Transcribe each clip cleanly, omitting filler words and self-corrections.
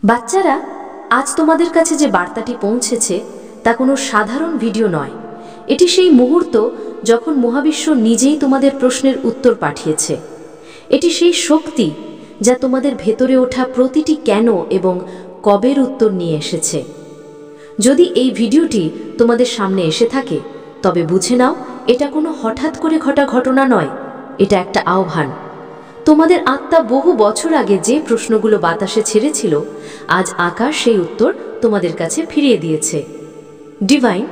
বাচ্চারা, আজ তোমাদের কাছে যে বার্তাটি পৌঁছেছে তা কোনো সাধারণ ভিডিও নয়। এটি সেই মুহূর্ত যখন মহাবিশ্ব নিজেই তোমাদের প্রশ্নের উত্তর পাঠিয়েছে। এটি সেই শক্তি যা তোমাদের ভেতরে ওঠা প্রতিটি কেন এবং কবের উত্তর নিয়ে এসেছে। যদি এই ভিডিওটি তোমাদের সামনে এসে থাকে, তবে বুঝে নাও এটা কোনো হঠাৎ করে ঘটা ঘটনা নয়, এটা একটা আহ্বান। তোমাদের আত্মা বহু বছর আগে যে প্রশ্নগুলো বাতাসে ছেড়েছিল, আজ আকাশ সেই উত্তর তোমাদের কাছে ফিরিয়ে দিয়েছে। ডিভাইন,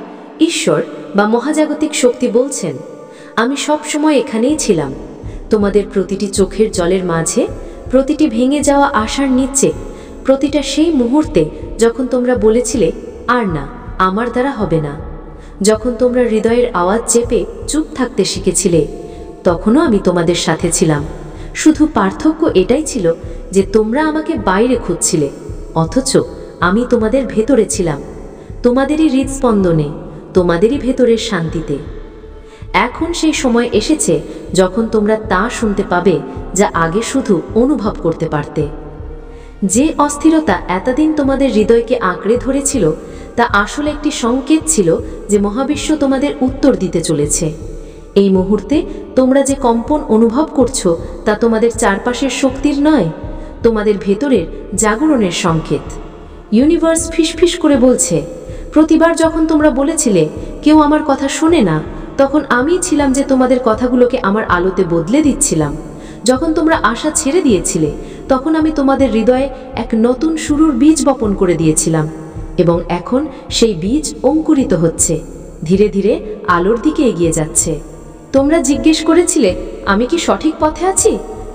ঈশ্বর বা মহাজাগতিক শক্তি বলছেন, আমি সব সময় এখানেই ছিলাম, তোমাদের প্রতিটি চোখের জলের মাঝে, প্রতিটি ভেঙে যাওয়া আশার নিচে, প্রতিটা সেই মুহূর্তে যখন তোমরা বলেছিলে আর না, আমার দ্বারা হবে না। যখন তোমরা হৃদয়ের আওয়াজ চেপে চুপ থাকতে শিখেছিলে, তখনও আমি তোমাদের সাথে ছিলাম। শুধু পার্থক্য এটাই ছিল যে তোমরা আমাকে বাইরে খুঁজছিলে, অথচ আমি তোমাদের ভেতরে ছিলাম, তোমাদেরই হৃদস্পন্দনে, তোমাদেরই ভেতরের শান্তিতে। এখন সেই সময় এসেছে যখন তোমরা তা শুনতে পাবে যা আগে শুধু অনুভব করতে পারতে। যে অস্থিরতা এতদিন তোমাদের হৃদয়কে আঁকড়ে ধরেছিল, তা আসলে একটি সংকেত ছিল যে মহাবিশ্ব তোমাদের উত্তর দিতে চলেছে। এই মুহূর্তে তোমরা যে কম্পন অনুভব করছো তা তোমাদের চারপাশের শক্তির নয়, তোমাদের ভেতরের জাগরণের সংকেত। ইউনিভার্স ফিসফিস করে বলছে, প্রতিবার যখন তোমরা বলেছিলে কেউ আমার কথা শোনে না, তখন আমিই ছিলাম যে তোমাদের কথাগুলোকে আমার আলোতে বদলে দিচ্ছিলাম। যখন তোমরা আশা ছেড়ে দিয়েছিলে, তখন আমি তোমাদের হৃদয়ে এক নতুন শুরুর বীজ বপন করে দিয়েছিলাম, এবং এখন সেই বীজ অঙ্কুরিত হচ্ছে, ধীরে ধীরে আলোর দিকে এগিয়ে যাচ্ছে। তোমরা জিজ্ঞেস করেছিলে আমি কি সঠিক পথে আছি?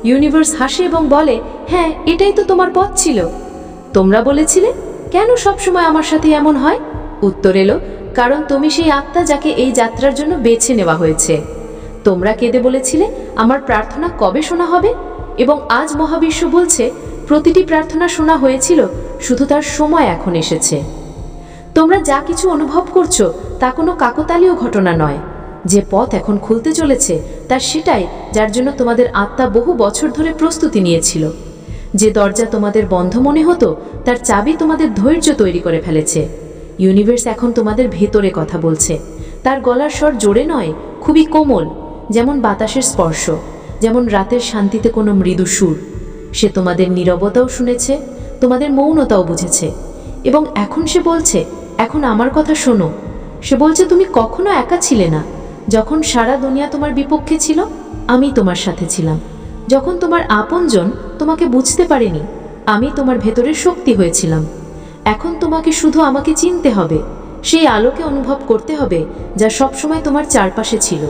ইউনিভার্স হাসে এবং বলে, হ্যাঁ, এটাই তো তোমার পথ ছিল। তোমরা বলেছিলে কেন সবসময় আমার সাথে এমন হয়? উত্তর এলো, কারণ তুমি সেই আত্মা যাকে এই যাত্রার জন্য বেছে নেওয়া হয়েছে। তোমরা কেঁদে বলেছিলে আমার প্রার্থনা কবে শোনা হবে, এবং আজ মহাবিশ্ব বলছে প্রতিটি প্রার্থনা শোনা হয়েছিল, শুধু তার সময় এখন এসেছে। তোমরা যা কিছু অনুভব করছো তা কোনো কাকতালীয় ঘটনা নয়। যে পথ এখন খুলতে চলেছে তা সেটাই যার জন্য তোমাদের আত্মা বহু বছর ধরে প্রস্তুতি নিয়েছিল। যে দরজা তোমাদের বন্ধ মনে হতো, তার চাবি তোমাদের ধৈর্য তৈরি করে ফেলেছে। ইউনিভার্স এখন তোমাদের ভেতরে কথা বলছে। তার গলার স্বর জোরে নয়, খুবই কোমল, যেমন বাতাসের স্পর্শ, যেমন রাতের শান্তিতে কোনো মৃদু সুর। সে তোমাদের নীরবতাও শুনেছে, তোমাদের মৌনতাও বুঝেছে, এবং এখন সে বলছে, এখন আমার কথা শোনো। সে বলছে তুমি কখনো একা ছিলে না। যখন সারা দুনিয়া তোমার বিপক্ষে ছিল, আমি তোমার সাথে ছিলাম। যখন তোমার আপনজন তোমাকে বুঝতে পারেনি, আমি তোমার ভেতরের শক্তি হয়েছিলাম। এখন তোমাকে শুধু আমাকে চিনতে হবে, সেই আলোকে অনুভব করতে হবে যা সবসময় তোমার চারপাশে ছিল।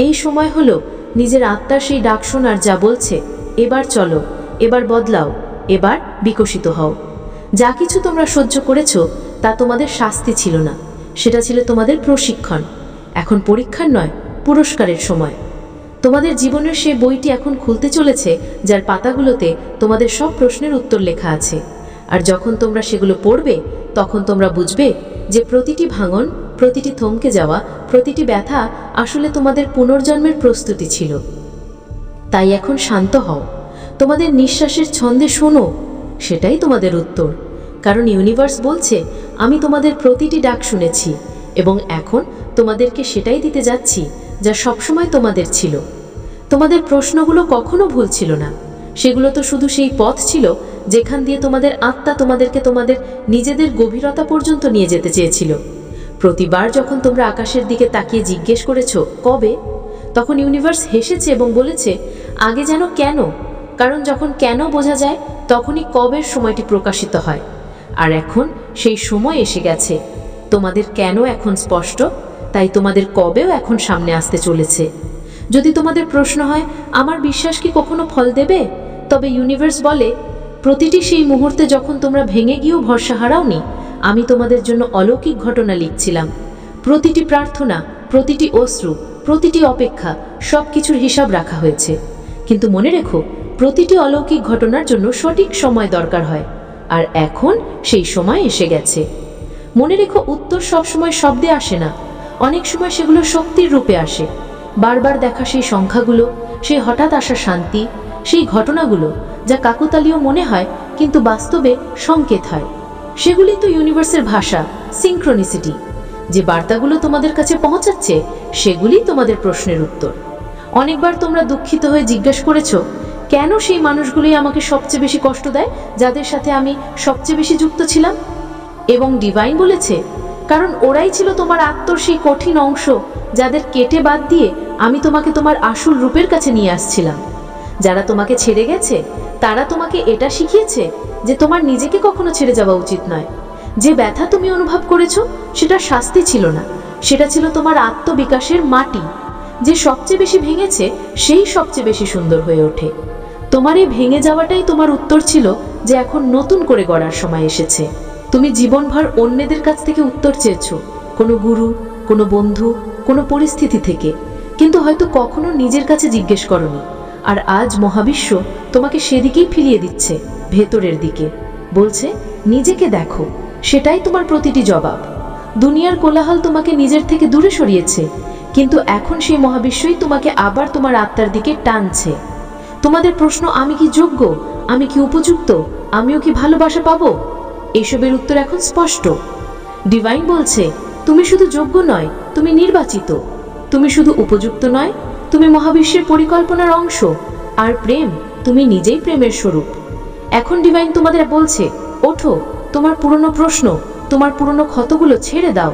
এই সময় হলো নিজের আত্মার সেই ডাক শোনার, যা বলছে, এবার চলো, এবার বদলাও, এবার বিকশিত হও। যা কিছু তোমরা সহ্য করেছ তা তোমাদের শাস্তি ছিল না, সেটা ছিল তোমাদের প্রশিক্ষণ। এখন পরীক্ষার নয়, পুরস্কারের সময়। তোমাদের জীবনের সেই বইটি এখন খুলতে চলেছে, যার পাতাগুলোতে তোমাদের সব প্রশ্নের উত্তর লেখা আছে। আর যখন তোমরা সেগুলো পড়বে, তখন তোমরা বুঝবে যে প্রতিটি ভাঙন, প্রতিটি থমকে যাওয়া, প্রতিটি ব্যথা আসলে তোমাদের পুনর্জন্মের প্রস্তুতি ছিল। তাই এখন শান্ত হও, তোমাদের নিঃশ্বাসের ছন্দে শোনো, সেটাই তোমাদের উত্তর। কারণ ইউনিভার্স বলছে, আমি তোমাদের প্রতিটি ডাক শুনেছি, এবং এখন তোমাদেরকে সেটাই দিতে যাচ্ছি যা সবসময় তোমাদের ছিল। তোমাদের প্রশ্নগুলো কখনো ভুল ছিল না, সেগুলো তো শুধু সেই পথ ছিল যেখান দিয়ে তোমাদের আত্মা তোমাদেরকে তোমাদের নিজেদের গভীরতা পর্যন্ত নিয়ে যেতে চেয়েছিল। প্রতিবার যখন তোমরা আকাশের দিকে তাকিয়ে জিজ্ঞেস করেছো কবে, তখন ইউনিভার্স হেসেছে এবং বলেছে, আগে যেন কেন, কারণ যখন কেন বোঝা যায় তখনই কবের সময়টি প্রকাশিত হয়। আর এখন সেই সময় এসে গেছে। তোমাদের কেন এখন স্পষ্ট, তাই তোমাদের কবেও এখন সামনে আসতে চলেছে। যদি তোমাদের প্রশ্ন হয় আমার বিশ্বাস কি কখনো ফল দেবে, তবে ইউনিভার্স বলে, প্রতিটি সেই মুহূর্তে যখন তোমরা ভেঙে গিয়েও ভরসা হারাওনি, আমি তোমাদের জন্য অলৌকিক ঘটনা লিখছিলাম। প্রতিটি প্রার্থনা, প্রতিটি অশ্রু, প্রতিটি অপেক্ষা, সব কিছুর হিসাব রাখা হয়েছে। কিন্তু মনে রেখো, প্রতিটি অলৌকিক ঘটনার জন্য সঠিক সময় দরকার হয়, আর এখন সেই সময় এসে গেছে। মনে রেখো, উত্তর সবসময় শব্দে আসে না, অনেক সময় সেগুলো শক্তির রূপে আসে। বারবার দেখা সেই সংখ্যাগুলো, সেই হঠাৎ আসা শান্তি, সেই ঘটনাগুলো যা কাকতালীয় মনে হয় কিন্তু বাস্তবে সংকেত হয়। সেগুলি তো ইউনিভার্সের ভাষা, সিনক্রোনিসিটি। যে বার্তাগুলো তোমাদের কাছে পৌঁছাচ্ছে সেগুলি তোমাদের প্রশ্নের উত্তর। অনেকবার তোমরা দুঃখিত হয়ে জিজ্ঞাসা করেছো, কেন সেই মানুষগুলোই আমাকে সবচেয়ে বেশি কষ্ট দেয় যাদের সাথে আমি সবচেয়ে বেশি যুক্ত ছিলাম? এবং ডিভাইন বলেছে, কারণ ওরাই ছিল তোমার আত্মার সেই কঠিন অংশ যাদের কেটে বাদ দিয়ে আমি তোমাকে তোমার আসল রূপের কাছে নিয়ে আসছিলাম। যারা তোমাকে ছেড়ে গেছে তারা তোমাকে এটা শিখিয়েছে যে তোমার নিজেকে কখনো ছেড়ে যাওয়া উচিত নয়। যে ব্যথা তুমি অনুভব করেছো সেটা শাস্তি ছিল না, সেটা ছিল তোমার আত্মবিকাশের মাটি। যে সবচেয়ে বেশি ভেঙেছে সেই সবচেয়ে বেশি সুন্দর হয়ে ওঠে। তোমার এই ভেঙে যাওয়াটাই তোমার উত্তর ছিল যে এখন নতুন করে গড়ার সময় এসেছে। তুমি জীবনভর অন্যদের কাছ থেকে উত্তর চেয়েছো, কোনো গুরু, কোনো বন্ধু, কোনো পরিস্থিতি থেকে, কিন্তু হয়তো কখনো নিজের কাছে জিজ্ঞেস করনি। আর আজ মহাবিশ্ব তোমাকে সেদিকেই ফিরিয়ে দিচ্ছে, ভেতরের দিকে। বলছে, নিজেকে দেখো, সেটাই তোমার প্রতিটি জবাব। দুনিয়ার কোলাহল তোমাকে নিজের থেকে দূরে সরিয়েছে, কিন্তু এখন সেই মহাবিশ্বই তোমাকে আবার তোমার আত্মার দিকে টানছে। তোমাদের প্রশ্ন, আমি কি যোগ্য, আমি কি উপযুক্ত, আমিও কি ভালোবাসা পাবো, এসবের উত্তর এখন স্পষ্ট। ডিভাইন বলছে, তুমি শুধু যোগ্য নয়, তুমি নির্বাচিত। তুমি শুধু উপযুক্ত নয়, তুমি মহাবিশ্বের পরিকল্পনার অংশ। আর প্রেম, তুমি নিজেই প্রেমের স্বরূপ। এখন ডিভাইন তোমাদের বলছে, ওঠো, তোমার পুরনো প্রশ্ন, তোমার পুরনো ক্ষতগুলো ছেড়ে দাও।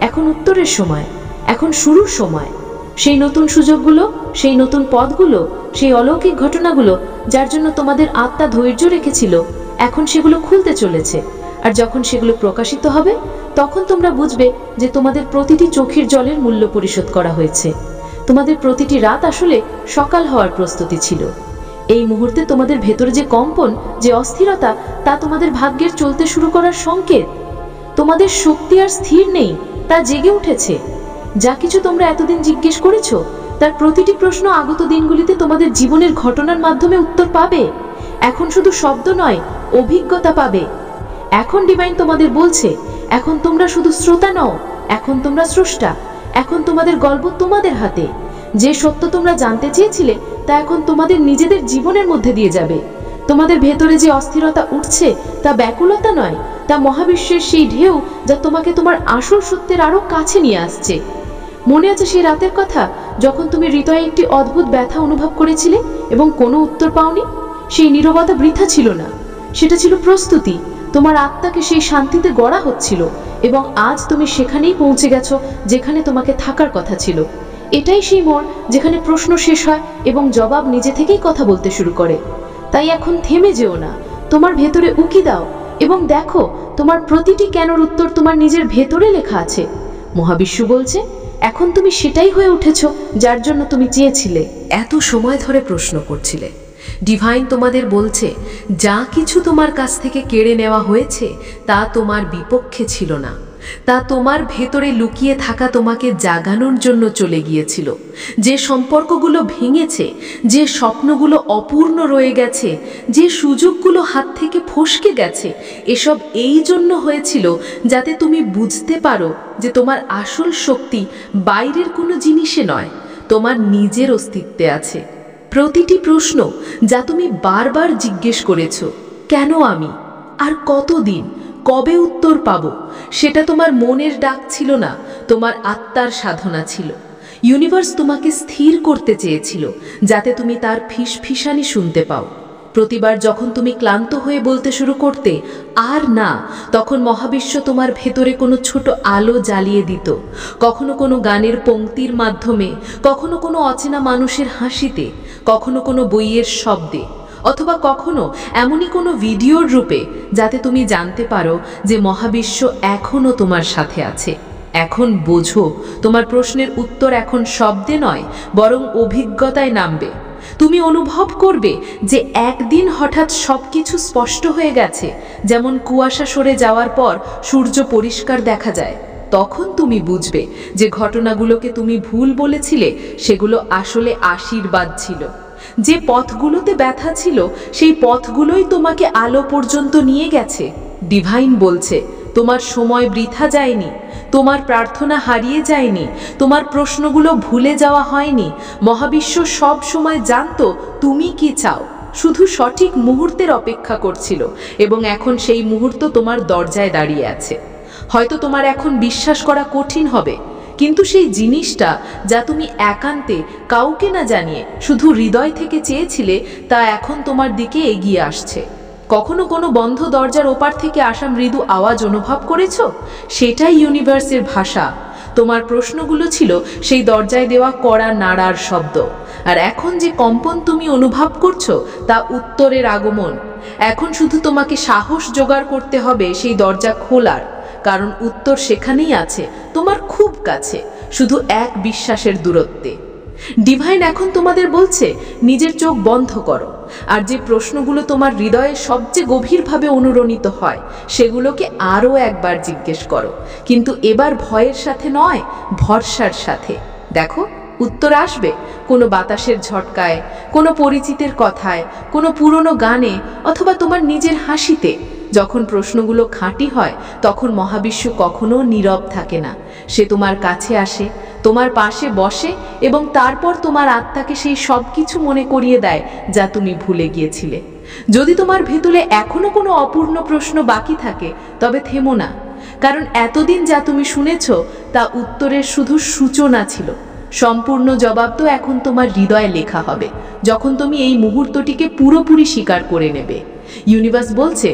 এখন উত্তরের সময়, এখন শুরুর সময়। সেই নতুন সুযোগগুলো, সেই নতুন পথগুলো, সেই অলৌকিক ঘটনাগুলো যার জন্য তোমাদের আত্মা ধৈর্য রেখেছিল, এখন সেগুলো খুলতে চলেছে। আর যখন সেগুলো প্রকাশিত হবে তখন তোমরা বুঝবে যে তোমাদের প্রতিটি চোখের জলের মূল্য পরিশোধ করা হয়েছে। তোমাদের প্রতিটি রাত আসলে সকাল হওয়ার প্রস্তুতি ছিল। এই মুহূর্তে তোমাদের ভেতরে যে কম্পন, যে অস্থিরতা, তা তোমাদের ভাগ্যের চলতে শুরু করার সংকেত। তোমাদের শক্তি আর স্থির নেই, তা জেগে উঠেছে। যা কিছু তোমরা এতদিন জিজ্ঞেস করেছো তার প্রতিটি প্রশ্ন আগত দিনগুলিতে তোমাদের জীবনের ঘটনার মাধ্যমে উত্তর পাবে। এখন শুধু শব্দ নয়, অভিজ্ঞতা পাবে। এখন ডিভাইন তোমাদের বলছে, এখন তোমরা শুধু শ্রোতা নও, এখন তোমরা স্রষ্টা। এখন তোমাদের গল্প তোমাদের হাতে। যে সত্য তোমরা জানতে চেয়েছিলে তা এখন তোমাদের নিজেদের জীবনের মধ্যে দিয়ে যাবে। তোমাদের ভেতরে যে অস্থিরতা উঠছে তা ব্যাকুলতা নয়, তা মহাবিশ্বের সেই ঢেউ যা তোমাকে তোমার আসল সত্যের আরো কাছে নিয়ে আসছে। মনে আছে সেই রাতের কথা যখন তুমি হৃদয়ে একটি অদ্ভুত ব্যথা অনুভব করেছিলে এবং কোনো উত্তর পাওনি? সেই নীরবতা বৃথা ছিল না, সেটা ছিল প্রস্তুতি। তোমার আত্মাকে সেই শান্তিতে গড়া হচ্ছিল এবং আজ তুমি সেখানেই পৌঁছে গেছো যেখানে তোমাকে থাকার কথা ছিল। এটাই সেই মোড় যেখানে প্রশ্ন শেষ হয় এবং জবাব নিজে থেকেই কথা বলতে শুরু করে। তাই এখন থেমে যেও না, তোমার ভেতরে উকি দাও এবং দেখো তোমার প্রতিটি কেনর উত্তর তোমার নিজের ভেতরে লেখা আছে। মহাবিশ্ব বলছে, এখন তুমি সেটাই হয়ে উঠেছো যার জন্য তুমি চেয়েছিলে, এত সময় ধরে প্রশ্ন করছিলে। ডিভাইন তোমাদের বলছে, যা কিছু তোমার কাছ থেকে কেড়ে নেওয়া হয়েছে তা তোমার বিপক্ষে ছিল না, তা তোমার ভেতরে লুকিয়ে থাকা তোমাকে জাগানোর জন্য চলে গিয়েছিল। যে সম্পর্কগুলো ভেঙেছে, যে স্বপ্নগুলো অপূর্ণ রয়ে গেছে, যে সুযোগগুলো হাত থেকে ফসকে গেছে, এসব এই জন্য হয়েছিল যাতে তুমি বুঝতে পারো যে তোমার আসল শক্তি বাইরের কোনো জিনিসে নয়, তোমার নিজের অস্তিত্বে আছে। প্রতিটি প্রশ্ন যা তুমি বারবার জিজ্ঞেস করেছো, কেন আমি, আর কতদিন, কবে উত্তর পাবো, সেটা তোমার মনের ডাক ছিল না, তোমার আত্মার সাধনা ছিল। ইউনিভার্স তোমাকে স্থির করতে চেয়েছিল যাতে তুমি তার ফিসফিসানি শুনতে পাও। প্রতিবার যখন তুমি ক্লান্ত হয়ে বলতে শুরু করতে আর না, তখন মহাবিশ্ব তোমার ভেতরে কোনো ছোট আলো জ্বালিয়ে দিত। কখনো কোনো গানের পংক্তির মাধ্যমে, কখনো কোনো অচেনা মানুষের হাসিতে, কখনো কোনো বইয়ের শব্দে, অথবা কখনো এমনই কোনো ভিডিওর রূপে, যাতে তুমি জানতে পারো যে মহাবিশ্ব এখনও তোমার সাথে আছে। এখন বোঝো, তোমার প্রশ্নের উত্তর এখন শব্দে নয় বরং অভিজ্ঞতায় নামবে। তুমি অনুভব করবে যে একদিন হঠাৎ সবকিছু স্পষ্ট হয়ে গেছে, যেমন কুয়াশা সরে যাওয়ার পর সূর্য পরিষ্কার দেখা যায়। তখন তুমি বুঝবে যে ঘটনাগুলোকে তুমি ভুল বলেছিলে সেগুলো আসলে আশীর্বাদ ছিল। যে পথগুলোতে ব্যথা ছিল সেই পথগুলোই তোমাকে আলো পর্যন্ত নিয়ে গেছে। ডিভাইন বলছে, তোমার সময় বৃথা যায়নি, তোমার প্রার্থনা হারিয়ে যায়নি, তোমার প্রশ্নগুলো ভুলে যাওয়া হয়নি। মহাবিশ্ব সব সময় জানতো তুমি কি চাও। শুধু সঠিক মুহূর্তের অপেক্ষা করছিল এবং এখন সেই মুহূর্ত তোমার দরজায় দাঁড়িয়ে আছে। হয়তো তোমার এখন বিশ্বাস করা কঠিন হবে, কিন্তু সেই জিনিসটা যা তুমি একান্তে কাউকে না জানিয়ে শুধু হৃদয় থেকে চেয়েছিলে তা এখন তোমার দিকে এগিয়ে আসছে। কখনো কোনো বন্ধ দরজার ওপার থেকে আসা মৃদু আওয়াজ অনুভব করেছো? সেটাই ইউনিভার্সের ভাষা। তোমার প্রশ্নগুলো ছিল সেই দরজায় দেওয়া কড়া নাড়ার শব্দ, আর এখন যে কম্পন তুমি অনুভব করছো তা উত্তরের আগমন। এখন শুধু তোমাকে সাহস জোগাড় করতে হবে সেই দরজা খোলার, কারণ উত্তর সেখানেই আছে, তোমার খুব কাছে, শুধু এক বিশ্বাসের দূরত্বে। ডিভাইন এখন তোমাদের বলছে নিজের চোখ বন্ধ করো, আর যে প্রশ্নগুলো তোমার হৃদয়ে সবচেয়ে গভীরভাবে অনুরণিত হয় সেগুলোকে আরও একবার জিজ্ঞেস করো, কিন্তু এবার ভয়ের সাথে নয়, ভরসার সাথে। দেখো উত্তর আসবে কোনো বাতাসের ঝটকায়, কোনো পরিচিতের কথায়, কোনো পুরনো গানে, অথবা তোমার নিজের হাসিতে। যখন প্রশ্নগুলো খাঁটি হয় তখন মহাবিশ্ব কখনো নীরব থাকে না। সে তোমার কাছে আসে, তোমার পাশে বসে এবং তারপর তোমার আত্মাকে সেই সব কিছু মনে করিয়ে দেয় যা তুমি ভুলে গিয়েছিলে। যদি তোমার ভেতরে এখনো কোনো অপূর্ণ প্রশ্ন বাকি থাকে তবে থেমো না, কারণ এতদিন যা তুমি শুনেছ তা উত্তরের শুধু সূচনা ছিল। সম্পূর্ণ জবাব তো এখন তোমার হৃদয়ে লেখা হবে যখন তুমি এই মুহূর্তটিকে পুরোপুরি স্বীকার করে নেবে। ইউনিভার্স বলছে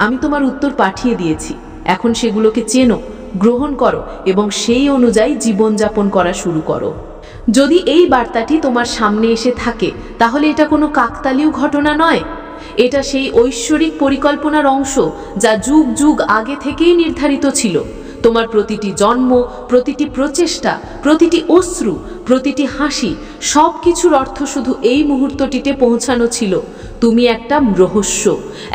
আমি তোমার উত্তর পাঠিয়ে দিয়েছি, এখন সেগুলোকে চেনো, গ্রহণ করো এবং সেই অনুযায়ী জীবনযাপন করা শুরু করো। যদি এই বার্তাটি তোমার সামনে এসে থাকে তাহলে এটা কোনো কাকতালীয় ঘটনা নয়, এটা সেই ঐশ্বরিক পরিকল্পনার অংশ যা যুগ যুগ আগে থেকেই নির্ধারিত ছিল। তোমার প্রতিটি জন্ম, প্রতিটি প্রচেষ্টা, প্রতিটি অশ্রু, প্রতিটি হাসি, সব কিছুর অর্থ শুধু এই মুহূর্তটিতে পৌঁছানো ছিল। তুমি একটা রহস্য,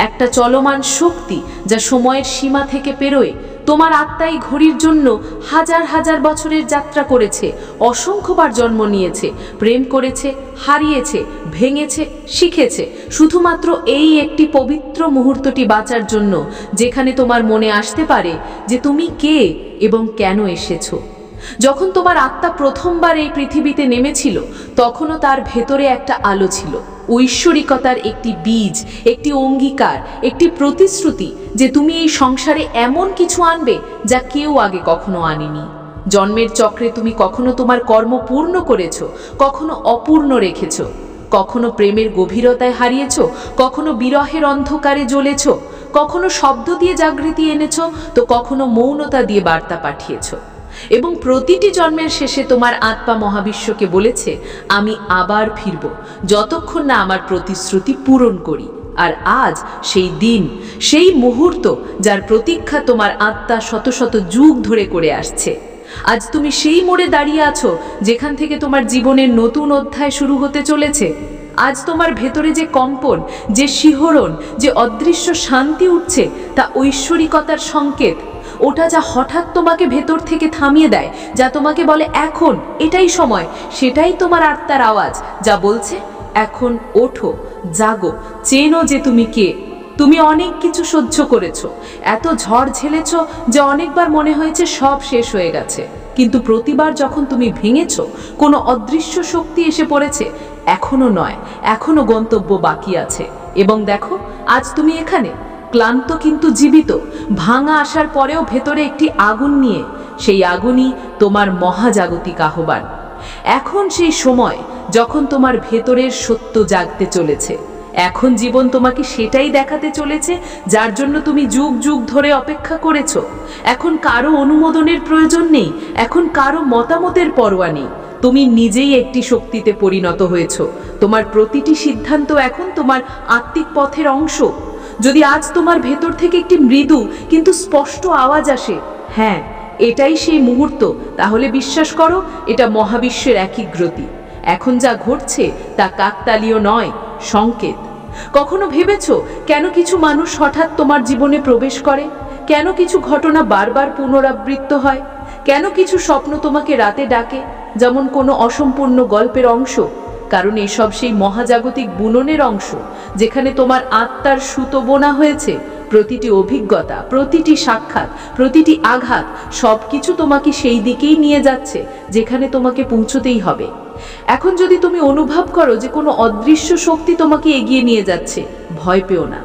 একটা চলমান শক্তি যা সময়ের সীমা থেকে পেরোয়। তোমার আত্মাই ঘড়ির জন্য হাজার হাজার বছরের যাত্রা করেছে, অসংখ্যবার জন্ম নিয়েছে, প্রেম করেছে, হারিয়েছে, ভেঙেছে, শিখেছে, শুধুমাত্র এই একটি পবিত্র মুহূর্তটি বাঁচার জন্য, যেখানে তোমার মনে আসতে পারে যে তুমি কে এবং কেন এসেছো। যখন তোমার আত্মা প্রথমবার এই পৃথিবীতে নেমেছিল তখনও তার ভেতরে একটা আলো ছিল, ঐশ্বরিকতার একটি বীজ, একটি অঙ্গীকার, একটি প্রতিশ্রুতি যে তুমি এই সংসারে এমন কিছু আনবে যা কেউ আগে কখনো আনেনি। জন্মের চক্রে তুমি কখনো তোমার কর্ম পূর্ণ করেছো, কখনো অপূর্ণ রেখেছো, কখনো প্রেমের গভীরতায় হারিয়েছো, কখনো বিরহের অন্ধকারে জ্বলেছো, কখনো শব্দ দিয়ে জাগৃতি এনেছো, তো কখনো মৌনতা দিয়ে বার্তা পাঠিয়েছো। এবং প্রতিটি জন্মের শেষে তোমার আত্মা মহাবিশ্বকে বলেছে আমি আবার ফিরব, যতক্ষণ না আমার প্রতিশ্রুতি পূরণ করি। আর আজ সেই দিন, সেই মুহূর্ত যার প্রতীক্ষা তোমার আত্মা শত শত যুগ ধরে করে আসছে। আজ তুমি সেই মোড়ে দাঁড়িয়ে আছো যেখান থেকে তোমার জীবনের নতুন অধ্যায় শুরু হতে চলেছে। আজ তোমার ভেতরে যে কম্পন, যে শিহরণ, যে অদৃশ্য শান্তি উঠছে তা ঐশ্বরিকতার সংকেত। ওটা যা হঠাৎ তোমাকে ভেতর থেকে থামিয়ে দেয়, যা তোমাকে বলে এখন এটাই সময়, সেটাই তোমার আত্মার আওয়াজ যা বলছে এখন ওঠো, জাগো, চেনো যে তুমি কে। তুমি অনেক কিছু সহ্য করেছো, এত ঝড় ঝেলেছো যে অনেকবার মনে হয়েছে সব শেষ হয়ে গেছে, কিন্তু প্রতিবার যখন তুমি ভেঙেছো কোনো অদৃশ্য শক্তি এসে পড়েছে। এখনো নয়, এখনো গন্তব্য বাকি আছে। এবং দেখো আজ তুমি এখানে ক্লান্ত কিন্তু জীবিত, ভাঙা আসার পরেও ভেতরে একটি আগুন নিয়ে। সেই আগুনই তোমার মহাজাগতিক আহ্বান। এখন সেই সময় যখন তোমার ভেতরের সত্য জাগতে চলেছে। এখন জীবন তোমাকে সেটাই দেখাতে চলেছে যার জন্য তুমি যুগ যুগ ধরে অপেক্ষা করেছো। এখন কারো অনুমোদনের প্রয়োজন নেই, এখন কারো মতামতের পরোয়া নেই। তুমি নিজেই একটি শক্তিতে পরিণত হয়েছো। তোমার প্রতিটি সিদ্ধান্ত এখন তোমার আত্মিক পথের অংশ। যদি আজ তোমার ভেতর থেকে একটি মৃদু কিন্তু স্পষ্ট আওয়াজ আসে, হ্যাঁ এটাই সেই মুহূর্ত, তাহলে বিশ্বাস করো এটা মহাবিশ্বের একীগ্রতি। এখন যা ঘটছে তা কাকতালীয় নয়, সংকেত। কখনো ভেবেছো কেন কিছু মানুষ হঠাৎ তোমার জীবনে প্রবেশ করে? কেন কিছু ঘটনা বারবার পুনরাবৃত্ত হয়? কেন কিছু স্বপ্ন তোমাকে রাতে ডাকে যেমন কোনো অসম্পূর্ণ গল্পের অংশ? কারণ এসব সেই মহাজাগতিক বুননের অংশ যেখানে তোমার আত্মার সুতো বোনা হয়েছে প্রতিটি অভিজ্ঞতা, প্রতিটি সাক্ষাৎ, প্রতিটি আঘাত সবকিছু তোমাকে সেই দিকেই নিয়ে যাচ্ছে যেখানে তোমাকে পৌঁছতেই হবে। এখন যদি তুমি অনুভব করো যে কোনো অদৃশ্য শক্তি তোমাকে এগিয়ে নিয়ে যাচ্ছে, ভয় পেও না।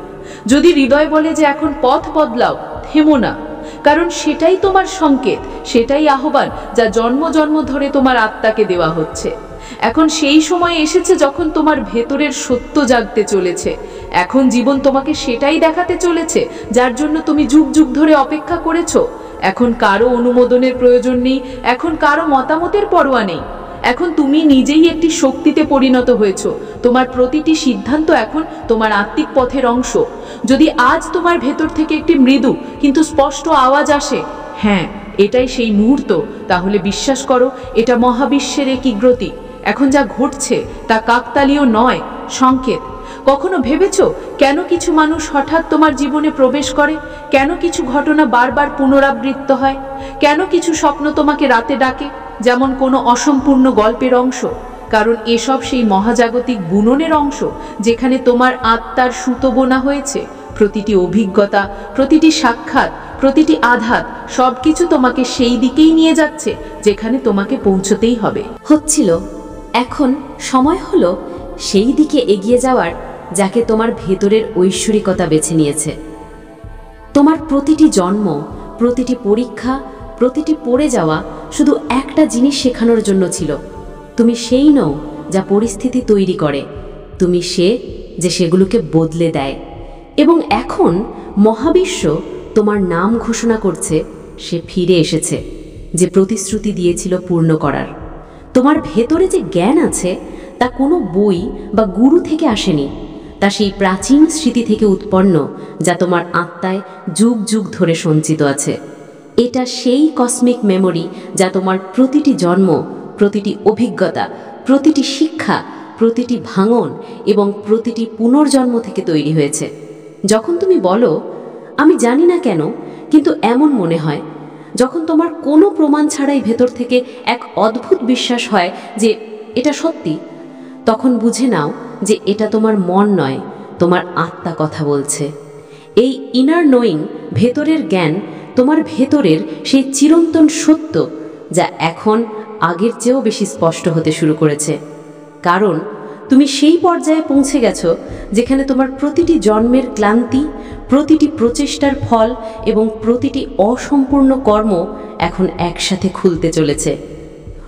যদি হৃদয় বলে যে এখন পথ বদলাও, থেমো না, কারণ সেটাই তোমার সংকেত, সেটাই আহ্বান যা জন্ম জন্ম ধরে তোমার আত্মাকে দেওয়া হচ্ছে। এখন সেই সময় এসেছে যখন তোমার ভেতরের সত্য জাগতে চলেছে। এখন জীবন তোমাকে সেটাই দেখাতে চলেছে যার জন্য তুমি যুগ যুগ ধরে অপেক্ষা করেছো। এখন কারো অনুমোদনের প্রয়োজন নেই, এখন কারো মতামতের পরোয়া নেই। এখন তুমি নিজেই একটি শক্তিতে পরিণত হয়েছো। তোমার প্রতিটি সিদ্ধান্ত এখন তোমার আত্মিক পথের অংশ। যদি আজ তোমার ভেতর থেকে একটি মৃদু কিন্তু স্পষ্ট আওয়াজ আসে, হ্যাঁ এটাই সেই মুহূর্ত, তাহলে বিশ্বাস করো এটা মহাবিশ্বের একীগ্রতি। এখন যা ঘটছে তা কাকতালীয় নয়, সংকেত। কখনো ভেবেছো কেন কিছু মানুষ হঠাৎ তোমার জীবনে প্রবেশ করে? কেন কিছু ঘটনা বারবার পুনরাবৃত্ত হয়? কেন কিছু স্বপ্ন তোমাকে রাতে ডাকে যেমন কোনো অসম্পূর্ণ গল্পের অংশ? কারণ এসব সেই মহাজাগতিক বুননের অংশ যেখানে তোমার আত্মার সুতো বোনা হয়েছে। প্রতিটি অভিজ্ঞতা, প্রতিটি সাক্ষাৎ, প্রতিটি আঘাত সবকিছু তোমাকে সেই দিকেই নিয়ে যাচ্ছে যেখানে তোমাকে পৌঁছতেই হবে। হচ্ছিল, এখন সময় হলো সেই দিকে এগিয়ে যাওয়ার যাকে তোমার ভেতরের ঐশ্বরিকতা বেছে নিয়েছে। তোমার প্রতিটি জন্ম, প্রতিটি পরীক্ষা, প্রতিটি পড়ে যাওয়া শুধু একটা জিনিস শেখানোর জন্য ছিল। তুমি সেই নও যা পরিস্থিতি তৈরি করে, তুমি সে যে সেগুলোকে বদলে দেয়। এবং এখন মহাবিশ্ব তোমার নাম ঘোষণা করছে সে ফিরে এসেছে, যে প্রতিশ্রুতি দিয়েছিল পূর্ণ করার। তোমার ভেতরে যে জ্ঞান আছে তা কোনো বই বা গুরু থেকে আসেনি, তা সেই প্রাচীন স্মৃতি থেকে উৎপন্ন যা তোমার আত্মায় যুগ যুগ ধরে সঞ্চিত আছে। এটা সেই কসমিক মেমোরি যা তোমার প্রতিটি জন্ম, প্রতিটি অভিজ্ঞতা, প্রতিটি শিক্ষা, প্রতিটি ভাঙন এবং প্রতিটি পুনর্জন্ম থেকে তৈরি হয়েছে। যখন তুমি বলো আমি জানি না কেন কিন্তু এমন মনে হয়, যখন তোমার কোনো প্রমাণ ছাড়াই ভেতর থেকে এক অদ্ভুত বিশ্বাস হয় যে এটা সত্যি, তখন বুঝে নাও যে এটা তোমার মন নয়, তোমার আত্মা কথা বলছে। এই ইনার নোয়িং, ভেতরের জ্ঞান, তোমার ভেতরের সেই চিরন্তন সত্য যা এখন আগের চেয়েও বেশি স্পষ্ট হতে শুরু করেছে। কারণ তুমি সেই পর্যায়ে পৌঁছে গেছো যেখানে তোমার প্রতিটি জন্মের ক্লান্তি, প্রতিটি প্রচেষ্টার ফল এবং প্রতিটি অসম্পূর্ণ কর্ম এখন একসাথে খুলতে চলেছে।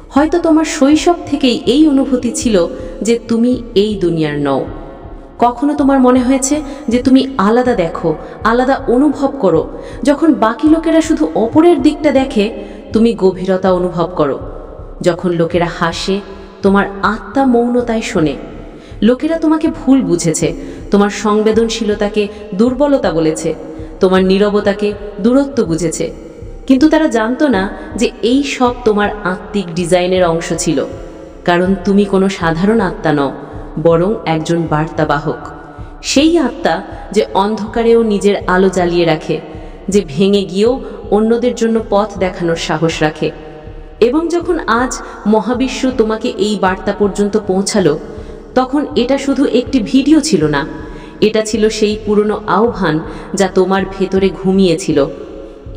হয়তো তোমার শৈশব থেকেই এই অনুভূতি ছিল যে তুমি এই দুনিয়ার নও। কখনো তোমার মনে হয়েছে যে তুমি আলাদা দেখো, আলাদা অনুভব করো। যখন বাকি লোকেরা শুধু অপরের দিকটা দেখে, তুমি গভীরতা অনুভব করো। যখন লোকেরা হাসে, তোমার আত্মা মৌনতায় শোনে। লোকেরা তোমাকে ভুল বুঝেছে, তোমার সংবেদনশীলতাকে দুর্বলতা বলেছে, তোমার নীরবতাকে দূরত্ব বুঝেছে। কিন্তু তারা জানতো না যে এই সব তোমার আত্মিক ডিজাইনের অংশ ছিল। কারণ তুমি কোনো সাধারণ আত্মা নও, বরং একজন বার্তাবাহক। সেই আত্মা যে অন্ধকারেও নিজের আলো জ্বালিয়ে রাখে, যে ভেঙে গিয়েও অন্যদের জন্য পথ দেখানোর সাহস রাখে। এবং যখন আজ মহাবিশ্ব তোমাকে এই বার্তা পর্যন্ত পৌঁছালো, তখন এটা শুধু একটি ভিডিও ছিল না, এটা ছিল সেই পুরনো আহ্বান যা তোমার ভেতরে ঘুমিয়েছিল।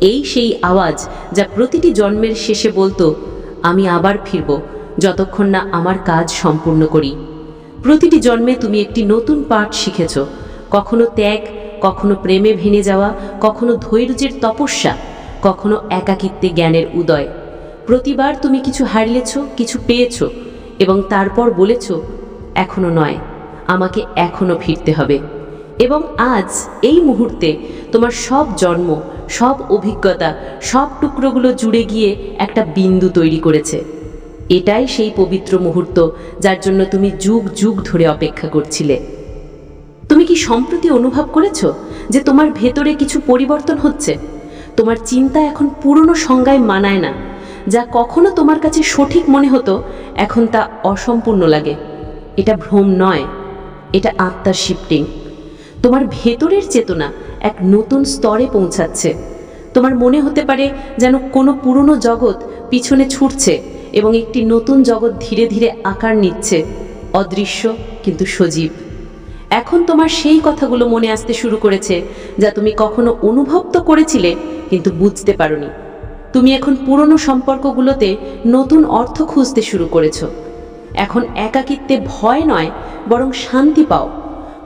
এই সেই আওয়াজ যা প্রতিটি জন্মের শেষে বলতো, আমি আবার ফিরব যতক্ষণ না আমার কাজ সম্পূর্ণ করি। প্রতিটি জন্মে তুমি একটি নতুন পাঠ শিখেছ, কখনো ত্যাগ, কখনো প্রেমে ভেঙে যাওয়া, কখনো ধৈর্যের তপস্যা, কখনো একাকিত্বে জ্ঞানের উদয়। প্রতিবার তুমি কিছু হারিয়েছ, কিছু পেয়েছ, এবং তারপর বলেছ এখনো নয়, আমাকে এখনো ফিরতে হবে। এবং আজ এই মুহূর্তে তোমার সব জন্ম, সব অভিজ্ঞতা, সব টুকরোগুলো জুড়ে গিয়ে একটা বিন্দু তৈরি করেছে। এটাই সেই পবিত্র মুহূর্ত যার জন্য তুমি যুগ যুগ ধরে অপেক্ষা করছিলে। তুমি কি সম্প্রতি অনুভব করেছো যে তোমার ভেতরে কিছু পরিবর্তন হচ্ছে? তোমার চিন্তা এখন পুরনো সংজ্ঞায় মানায় না। যা কখনো তোমার কাছে সঠিক মনে হতো, এখন তা অসম্পূর্ণ লাগে। এটা ভ্রম নয়, এটা আত্মার শিফটিং। তোমার ভেতরের চেতনা এক নতুন স্তরে পৌঁছাচ্ছে। তোমার মনে হতে পারে যেন কোনো পুরনো জগৎ পিছনে ছুটছে এবং একটি নতুন জগৎ ধীরে ধীরে আকার নিচ্ছে, অদৃশ্য কিন্তু সজীব। এখন তোমার সেই কথাগুলো মনে আসতে শুরু করেছে যা তুমি কখনো অনুভব তো করেছিলে কিন্তু বুঝতে পারোনি। তুমি এখন পুরনো সম্পর্কগুলোতে নতুন অর্থ খুঁজতে শুরু করেছো। এখন একাকিত্বে ভয় নয়, বরং শান্তি পাও।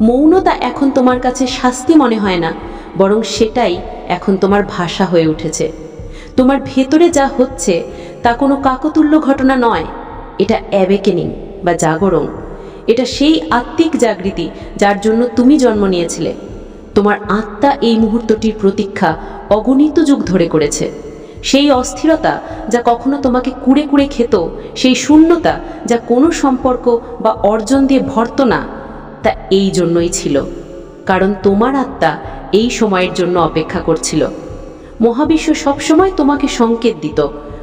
মৌনতা এখন তোমার কাছে শাস্তি মনে হয় না, বরং সেটাই এখন তোমার ভাষা হয়ে উঠেছে। তোমার ভেতরে যা হচ্ছে তা কোনো কাকতালীয় ঘটনা নয়, এটা অ্যাওয়েকেনিং বা জাগরণ। এটা সেই আত্মিক জাগৃতি যার জন্য তুমি জন্ম নিয়েছিলে। তোমার আত্মা এই মুহূর্তটির প্রতীক্ষা অগণিত যুগ ধরে করেছে। সেই অস্থিরতা যা কখনো তোমাকে কুড়ে কুড়ে খেত, সেই শূন্যতা যা কোনো সম্পর্ক বা অর্জন দিয়ে ভরত না, তা এই জন্যই ছিল, কারণ তোমার আত্মা এই সময়ের জন্য অপেক্ষা করছিল। মহাবিশ্ব সবসময় তোমাকে সংকেত দিত,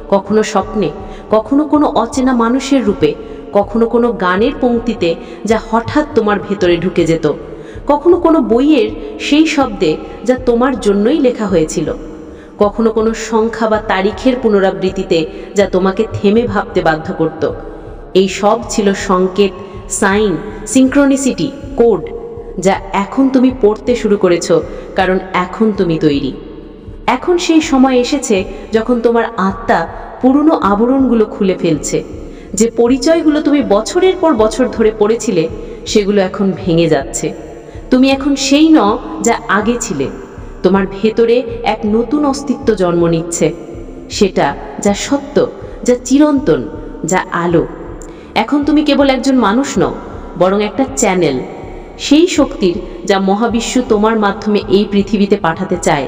কখনো স্বপ্নে, কখনো কোনো অচেনা মানুষের রূপে, কখনো কোনো গানের পংক্তিতে যা হঠাৎ তোমার ভেতরে ঢুকে যেত, কখনো কোনো বইয়ের সেই শব্দে যা তোমার জন্যই লেখা হয়েছিল, কখনো কোনো সংখ্যা বা তারিখের পুনরাবৃত্তিতে যা তোমাকে থেমে ভাবতে বাধ্য করত। এই সব ছিল সংকেত, সাইন, সিনক্রোনিসিটি, কোড, যা এখন তুমি পড়তে শুরু করেছো, কারণ এখন তুমি তৈরি। এখন সেই সময় এসেছে যখন তোমার আত্মা পুরনো আবরণগুলো খুলে ফেলছে। যে পরিচয়গুলো তুমি বছরের পর বছর ধরে পড়েছিলে, সেগুলো এখন ভেঙে যাচ্ছে। তুমি এখন সেই নও যা আগে ছিলে। তোমার ভেতরে এক নতুন অস্তিত্ব জন্ম নিচ্ছে, সেটা যা সত্য, যা চিরন্তন, যা আলো। এখন তুমি কেবল একজন মানুষ নও, বরং একটা চ্যানেল, সেই শক্তির যা মহাবিশ্ব তোমার মাধ্যমে এই পৃথিবীতে পাঠাতে চায়।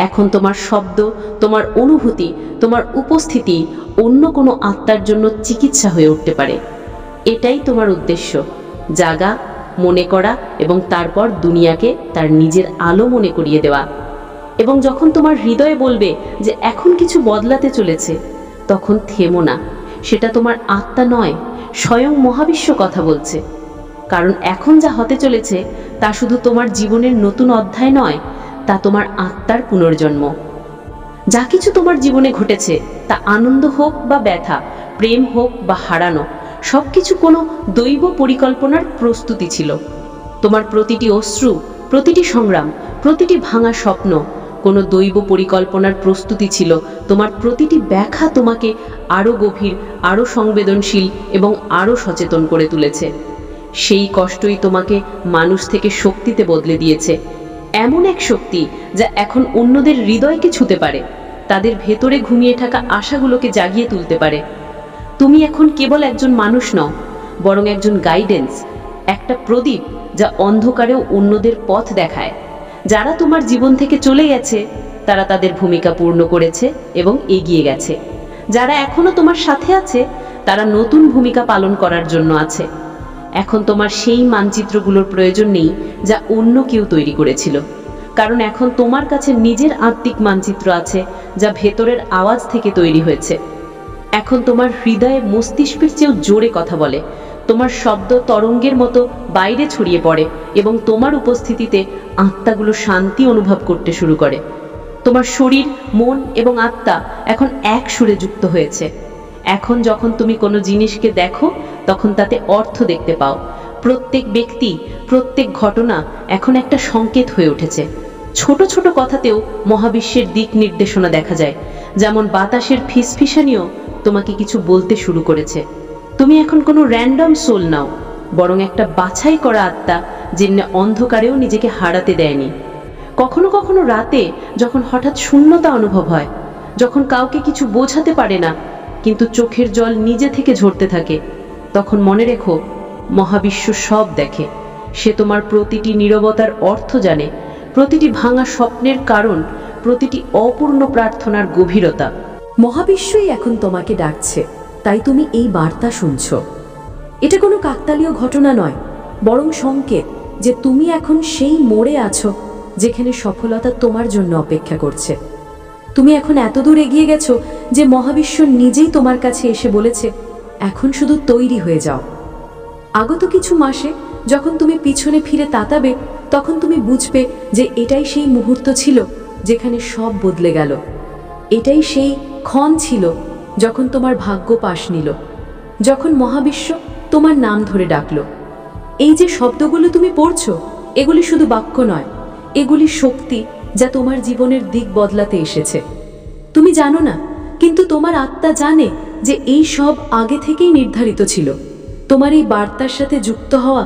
এখন তোমার শব্দ, তোমার অনুভূতি, তোমার উপস্থিতি অন্য কোনো আত্মার জন্য চিকিৎসা হয়ে উঠতে পারে। এটাই তোমার উদ্দেশ্য, জাগা, মনে করা এবং তারপর দুনিয়াকে তার নিজের আলো মনে করিয়ে দেওয়া। এবং যখন তোমার হৃদয়ে বলবে যে এখন কিছু বদলাতে চলেছে, তখন থেমো না। সেটা তোমার আত্মা নয়, স্বয়ং মহাবিশ্ব কথা বলছে। কারণ এখন যা হতে চলেছে তা শুধু তোমার জীবনের নতুন অধ্যায় নয়, তা তোমার আত্মার পুনর্জন্ম। যা কিছু তোমার জীবনে ঘটেছে, তা আনন্দ হোক বা ব্যথা, প্রেম হোক বা হারানো, সব কিছু কোনো দৈব পরিকল্পনার প্রস্তুতি ছিল। তোমার প্রতিটি অশ্রু, প্রতিটি সংগ্রাম, প্রতিটি ভাঙা স্বপ্ন কোনো দৈব পরিকল্পনার প্রস্তুতি ছিল। তোমার প্রতিটি ব্যাখ্যা তোমাকে আরও গভীর, আরও সংবেদনশীল এবং আরও সচেতন করে তুলেছে। সেই কষ্টই তোমাকে মানুষ থেকে শক্তিতে বদলে দিয়েছে, এমন এক শক্তি যা এখন অন্যদের হৃদয়কে ছুঁতে পারে, তাদের ভেতরে ঘুমিয়ে থাকা আশাগুলোকে জাগিয়ে তুলতে পারে। তুমি এখন কেবল একজন মানুষ নও, বরং একজন গাইডেন্স, একটা প্রদীপ যা অন্ধকারেও অন্যদের পথ দেখায়। যারা তোমার জীবন থেকে চলে গেছে, তারা তাদের ভূমিকা পূর্ণ করেছে এবং এগিয়ে গেছে। যারা এখনো তোমার সাথে আছে, তারা নতুন ভূমিকা পালন করার জন্য আছে। এখন তোমার সেই মানচিত্রগুলোর প্রয়োজন নেই যা অন্য কেউ তৈরি করেছিল, কারণ এখন তোমার কাছে নিজের আত্মিক মানচিত্র আছে যা ভেতরের আওয়াজ থেকে তৈরি হয়েছে। এখন তোমার হৃদয়ে মস্তিষ্কের চেয়েও জোরে কথা বলে, তোমার শব্দ তরঙ্গের মতো বাইরে ছড়িয়ে পড়ে এবং তোমার উপস্থিতিতে আত্মাগুলো শান্তি অনুভব করতে শুরু করে। তোমার শরীর, মন এবং আত্মা এখন এক সুরে যুক্ত হয়েছে। এখন যখন তুমি কোনো জিনিসকে দেখো, তখন তাতে অর্থ দেখতে পাও। প্রত্যেক ব্যক্তি, প্রত্যেক ঘটনা এখন একটা সংকেত হয়ে উঠেছে। ছোট ছোট কথাতেও মহাবিশ্বের দিক নির্দেশনা দেখা যায়, যেমন বাতাসের ফিসফিসানিও তোমাকে কিছু বলতে শুরু করেছে। তুমি এখন কোনো র্যান্ডম সোল নাও, বরং একটা বাছাই করা আত্মা, যিনি অন্ধকারেও নিজেকে হারাতে দেয়নি। কখনো কখনো রাতে যখন হঠাৎ শূন্যতা অনুভব হয়, যখন কাউকে কিছু বোঝাতে পারে না, কিন্তু চোখের জল নিজে থেকে ঝরতে থাকে, তখন মনে রেখো, মহাবিশ্ব সব দেখে। সে তোমার প্রতিটি নীরবতার অর্থ জানে, প্রতিটি ভাঙা স্বপ্নের কারণ, প্রতিটি অপূর্ণ প্রার্থনার গভীরতা। মহাবিশ্বই এখন তোমাকে ডাকছে, তাই তুমি এই বার্তা শুনছ। এটা কোনো কাকতালীয় ঘটনা নয়, বরং সংকেত যে তুমি এখন সেই মোড়ে আছো যেখানে সফলতা তোমার জন্য অপেক্ষা করছে। তুমি এখন এত দূর এগিয়ে গেছো যে মহাবিশ্ব নিজেই তোমার কাছে এসে বলেছে, এখন শুধু তৈরি হয়ে যাও। আগত কিছু মাসে যখন তুমি পিছনে ফিরে তাকাবে, তখন তুমি বুঝবে যে এটাই সেই মুহূর্ত ছিল যেখানে সব বদলে গেল। এটাই সেই ক্ষণ ছিল যখন তোমার ভাগ্য পাশ নিল, যখন মহাবিশ্ব তোমার নাম ধরে ডাকল। এই যে শব্দগুলো তুমি পড়ছো, এগুলি শুধু বাক্য নয়, এগুলি শক্তি যা তোমার জীবনের দিক বদলাতে এসেছে। তুমি জানো না, কিন্তু তোমার আত্মা জানে যে এই সব আগে থেকেই নির্ধারিত ছিল। তোমার এই বার্তার সাথে যুক্ত হওয়া,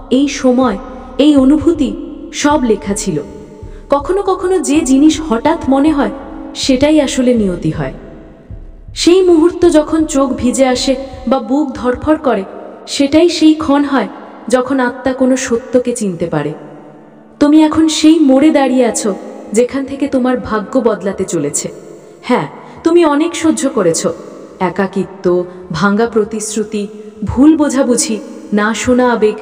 এই সময়, এই অনুভূতি সব লেখা ছিল। কখনো কখনো যে জিনিস হঠাৎ মনে হয় সেটাই আসলে নিয়তি হয়। সেই মুহূর্ত যখন চোখ ভিজে আসে বা বুক ধড়ফড় করে, সেটাই সেই ক্ষণ হয় যখন আত্মা কোনো সত্যকে চিনতে পারে। তুমি এখন সেই মোড়ে দাঁড়িয়ে আছো যেখান থেকে তোমার ভাগ্য বদলাতে চলেছে। হ্যাঁ, তুমি অনেক সহ্য করেছো, একাকিত্ব, ভাঙা প্রতিশ্রুতি, ভুল বোঝাবুঝি, না শোনা আবেগ,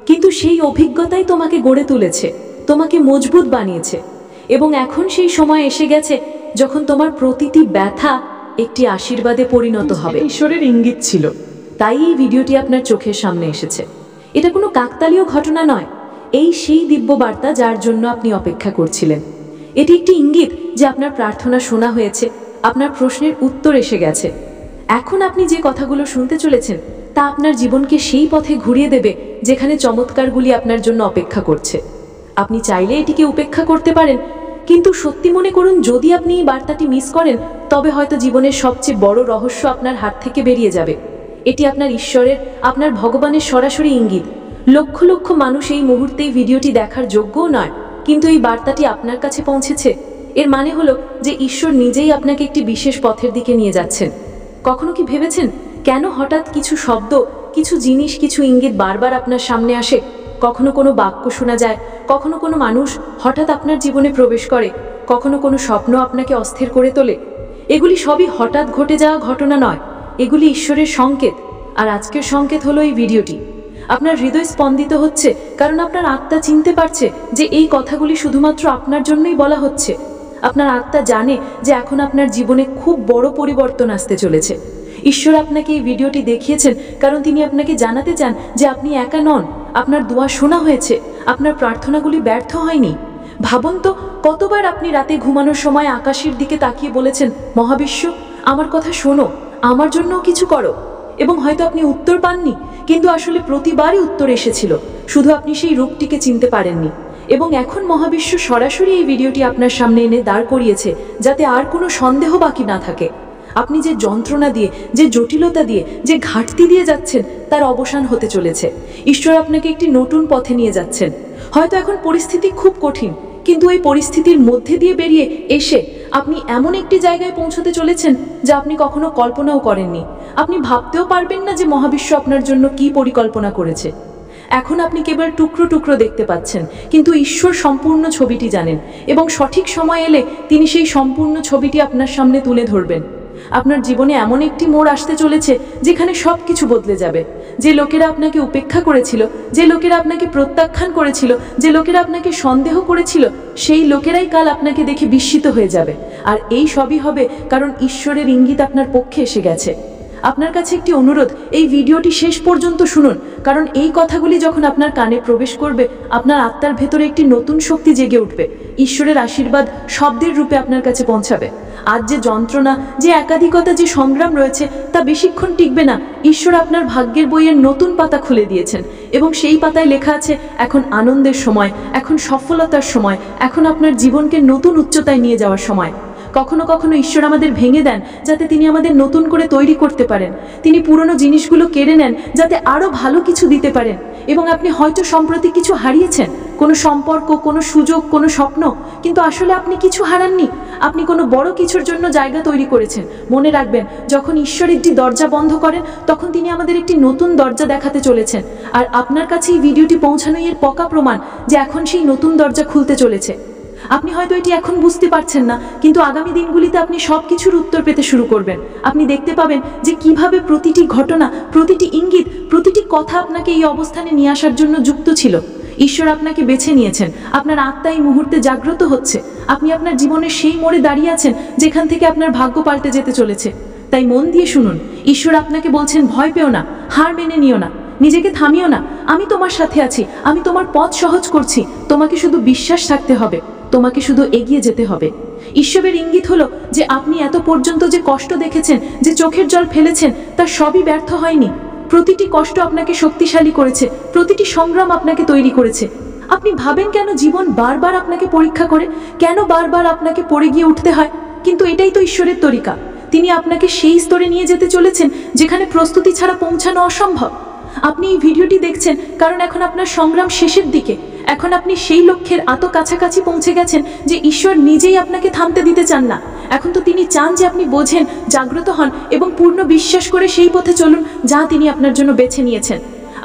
কিন্তু সেই অভিজ্ঞতাই তোমাকে গড়ে তুলেছে, তোমাকে মজবুত বানিয়েছে। এবং এখন সেই সময় এসে গেছে যখন তোমার প্রতিটি ব্যথা একটি আশীর্বাদে পরিণত হবে। ঈশ্বরের ইঙ্গিত ছিল, তাই এই ভিডিওটি আপনার চোখের সামনে এসেছে। এটা কোনো কাকতালীয় ঘটনা নয়, এই সেই দিব্য বার্তা যার জন্য আপনি অপেক্ষা করছিলেন। এটি একটি ইঙ্গিত যে আপনার প্রার্থনা শোনা হয়েছে, আপনার প্রশ্নের উত্তর এসে গেছে। এখন আপনি যে কথাগুলো শুনতে চলেছেন তা আপনার জীবনকে সেই পথে ঘুরিয়ে দেবে যেখানে চমৎকারগুলি আপনার জন্য অপেক্ষা করছে। আপনি চাইলে এটিকে উপেক্ষা করতে পারেন, কিন্তু সত্যি মনে করুন, যদি আপনি এই বার্তাটি মিস করেন তবে হয়তো জীবনের সবচেয়ে বড় রহস্য আপনার হাত থেকে বেরিয়ে যাবে। এটি আপনার ঈশ্বরের, আপনার ভগবানের সরাসরি ইঙ্গিত। লক্ষ লক্ষ মানুষ এই মুহূর্তেই ভিডিওটি দেখার যোগ্যও নয়, কিন্তু এই বার্তাটি আপনার কাছে পৌঁছেছে। এর মানে হলো যে ঈশ্বর নিজেই আপনাকে একটি বিশেষ পথের দিকে নিয়ে যাচ্ছেন। কখনো কি ভেবেছেন কেন হঠাৎ কিছু শব্দ, কিছু জিনিস, কিছু ইঙ্গিত বারবার আপনার সামনে আসে? কখনো কোনো বাক্য শোনা যায়, কখনো কোনো মানুষ হঠাৎ আপনার জীবনে প্রবেশ করে, কখনো কোনো স্বপ্ন আপনাকে অস্থির করে তোলে। এগুলি সবই হঠাৎ ঘটে যাওয়া ঘটনা নয়, এগুলি ঈশ্বরের সংকেত। আর আজকের সংকেত হলো এই ভিডিওটি। আপনার হৃদয় স্পন্দিত হচ্ছে কারণ আপনার আত্মা চিনতে পারছে যে এই কথাগুলি শুধুমাত্র আপনার জন্যই বলা হচ্ছে। আপনার আত্মা জানে যে এখন আপনার জীবনে খুব বড় পরিবর্তন আসতে চলেছে। ঈশ্বর আপনাকে এই ভিডিওটি দেখিয়েছেন কারণ তিনি আপনাকে জানাতে চান যে আপনি একা নন, আপনার দোয়া শোনা হয়েছে, আপনার প্রার্থনাগুলি ব্যর্থ হয়নি। ভাবুন তো, কতবার আপনি রাতে ঘুমানোর সময় আকাশের দিকে তাকিয়ে বলেছেন, মহাবিশ্ব আমার কথা শোনো, আমার জন্যও কিছু করো। এবং হয়তো আপনি উত্তর পাননি, কিন্তু আসলে প্রতিবারই উত্তর এসেছিল, শুধু আপনি সেই রূপটিকে চিনতে পারেননি। এবং এখন মহাবিশ্ব সরাসরি এই ভিডিওটি আপনার সামনে এনে দাঁড় করিয়েছে যাতে আর কোনো সন্দেহ বাকি না থাকে। আপনি যে যন্ত্রণা দিয়ে, যে জটিলতা দিয়ে, যে ঘাটতি দিয়ে যাচ্ছেন তার অবসান হতে চলেছে। ঈশ্বর আপনাকে একটি নতুন পথে নিয়ে যাচ্ছেন। হয়তো এখন পরিস্থিতি খুব কঠিন, কিন্তু এই পরিস্থিতির মধ্যে দিয়ে বেরিয়ে এসে আপনি এমন একটি জায়গায় পৌঁছতে চলেছেন যা আপনি কখনো কল্পনাও করেননি। আপনি ভাবতেও পারবেন না যে মহাবিশ্ব আপনার জন্য কি পরিকল্পনা করেছে। এখন আপনি কেবল টুকরো টুকরো দেখতে পাচ্ছেন, কিন্তু ঈশ্বর সম্পূর্ণ ছবিটি জানেন এবং সঠিক সময় এলে তিনি সেই সম্পূর্ণ ছবিটি আপনার সামনে তুলে ধরবেন। আপনার জীবনে এমন একটি মোড় আসতে চলেছে যেখানে সব কিছু বদলে যাবে। যে লোকেরা আপনাকে উপেক্ষা করেছিল, যে লোকেরা আপনাকে প্রত্যাখ্যান করেছিল, যে লোকেরা আপনাকে সন্দেহ করেছিল, সেই লোকেরাই কাল আপনাকে দেখে বিস্মিত হয়ে যাবে। আর এই সবই হবে কারণ ঈশ্বরের ইঙ্গিত আপনার পক্ষে এসে গেছে। আপনার কাছে একটি অনুরোধ, এই ভিডিওটি শেষ পর্যন্ত শুনুন, কারণ এই কথাগুলি যখন আপনার কানে প্রবেশ করবে আপনার আত্মার ভেতরে একটি নতুন শক্তি জেগে উঠবে। ঈশ্বরের আশীর্বাদ শব্দের রূপে আপনার কাছে পৌঁছাবে। আজ যে যন্ত্রণা, যে একাধিকতা, যে সংগ্রাম রয়েছে তা বেশিক্ষণ টিকবে না। ঈশ্বর আপনার ভাগ্যের বইয়ের নতুন পাতা খুলে দিয়েছেন এবং সেই পাতায় লেখা আছে এখন আনন্দের সময়, এখন সফলতার সময়, এখন আপনার জীবনকে নতুন উচ্চতায় নিয়ে যাওয়ার সময়। কখনো কখনো ঈশ্বর আমাদের ভেঙে দেন যাতে তিনি আমাদের নতুন করে তৈরি করতে পারেন। তিনি পুরনো জিনিসগুলো কেড়ে নেন যাতে আরও ভালো কিছু দিতে পারেন। এবং আপনি হয়তো সম্প্রতি কিছু হারিয়েছেন, কোনো সম্পর্ক, কোনো সুযোগ, কোনো স্বপ্ন, কিন্তু আসলে আপনি কিছু হারাননি। আপনি কোনো বড় কিছুর জন্য জায়গা তৈরি করেছেন। মনে রাখবেন, যখন ঈশ্বর একটি দরজা বন্ধ করেন তখন তিনি আমাদের একটি নতুন দরজা দেখাতে চলেছেন। আর আপনার কাছে এই ভিডিওটি পৌঁছানোই এর পক্কা প্রমাণ যে এখন সেই নতুন দরজা খুলতে চলেছে। আপনি হয়তো এটি এখন বুঝতে পারছেন না, কিন্তু আগামী দিনগুলিতে আপনি সব কিছুর উত্তর পেতে শুরু করবেন। আপনি দেখতে পাবেন যে কিভাবে প্রতিটি ঘটনা, প্রতিটি ইঙ্গিত, প্রতিটি কথা আপনাকে এই অবস্থানে নিয়ে আসার জন্য যুক্ত ছিল। ঈশ্বর আপনাকে বেছে নিয়েছেন। আপনার আত্মা এই মুহূর্তে জাগ্রত হচ্ছে। আপনি আপনার জীবনের সেই মোড়ে দাঁড়িয়ে আছেন যেখান থেকে আপনার ভাগ্য পাল্টে যেতে চলেছে। তাই মন দিয়ে শুনুন, ঈশ্বর আপনাকে বলছেন, ভয় পেও না, হার মেনে নিও না, নিজেকে থামিও না। আমি তোমার সাথে আছি, আমি তোমার পথ সহজ করছি। তোমাকে শুধু বিশ্বাস থাকতে হবে, তোমাকে শুধু এগিয়ে যেতে হবে। ঈশ্বরের ইঙ্গিত হলো যে আপনি এত পর্যন্ত যে কষ্ট দেখেছেন, যে চোখের জল ফেলেছেন, তার সবই ব্যর্থ হয়নি। প্রতিটি কষ্ট আপনাকে শক্তিশালী করেছে, প্রতিটি সংগ্রাম আপনাকে তৈরি করেছে। আপনি ভাবেন কেন জীবন বারবার আপনাকে পরীক্ষা করে, কেন বারবার আপনাকে পড়ে গিয়ে উঠতে হয়? কিন্তু এটাই তো ঈশ্বরের তরিকা। তিনি আপনাকে সেই স্তরে নিয়ে যেতে চলেছেন যেখানে প্রস্তুতি ছাড়া পৌঁছানো অসম্ভব। আপনি এই ভিডিওটি দেখছেন কারণ এখন আপনার সংগ্রাম শেষের দিকে। এখন আপনি সেই লক্ষ্যের এত কাছাকাছি পৌঁছে গেছেন যে ঈশ্বর নিজেই আপনাকে থামতে দিতে চান না। এখন তো তিনি চান যে আপনি বোঝেন, জাগ্রত হন এবং পূর্ণ বিশ্বাস করে সেই পথে চলুন যা তিনি আপনার জন্য বেছে নিয়েছেন।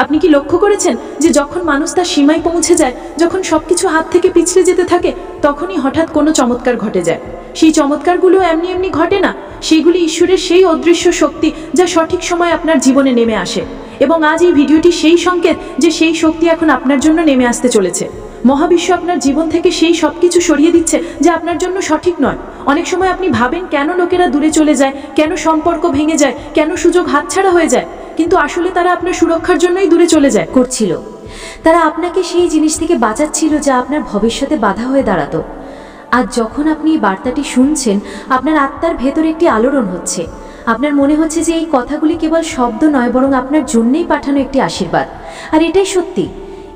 আপনি কি লক্ষ্য করেছেন যে যখন মানুষ তার সীমায় পৌঁছে যায়, যখন সবকিছু হাত থেকে পিছলে যেতে থাকে, তখনই হঠাৎ কোনো চমৎকার ঘটে যায়? সেই চমৎকারগুলো এমনি এমনি ঘটে না, সেগুলি ঈশ্বরের সেই অদৃশ্য শক্তি যা সঠিক সময় আপনার জীবনে নেমে আসে। এবং আজ এই ভিডিওটি সেই সংকেত যে সেই শক্তি এখন আপনার জন্য নেমে আসতে চলেছে। মহাবিশ্ব আপনার জীবন থেকে সেই সব কিছু সরিয়ে দিচ্ছে যা আপনার জন্য সঠিক নয়। অনেক সময় আপনি ভাবেন কেন লোকেরা দূরে চলে যায়, কেন সম্পর্ক ভেঙে যায়, কেন সুযোগ হাতছাড়া হয়ে যায়, কিন্তু আসলে তারা আপনার সুরক্ষার জন্যই দূরে চলে যায় করছিল। তারা আপনাকে সেই জিনিস থেকে বাঁচাচ্ছিল যা আপনার ভবিষ্যতে বাধা হয়ে দাঁড়াতো। আজ যখন আপনি এই বার্তাটি শুনছেন, আপনার আত্মার ভেতরে একটি আলোড়ন হচ্ছে। আপনার মনে হচ্ছে যে এই কথাগুলি কেবল শব্দ নয়, বরং আপনার জন্যই পাঠানো একটি আশীর্বাদ। আর এটাই সত্যি,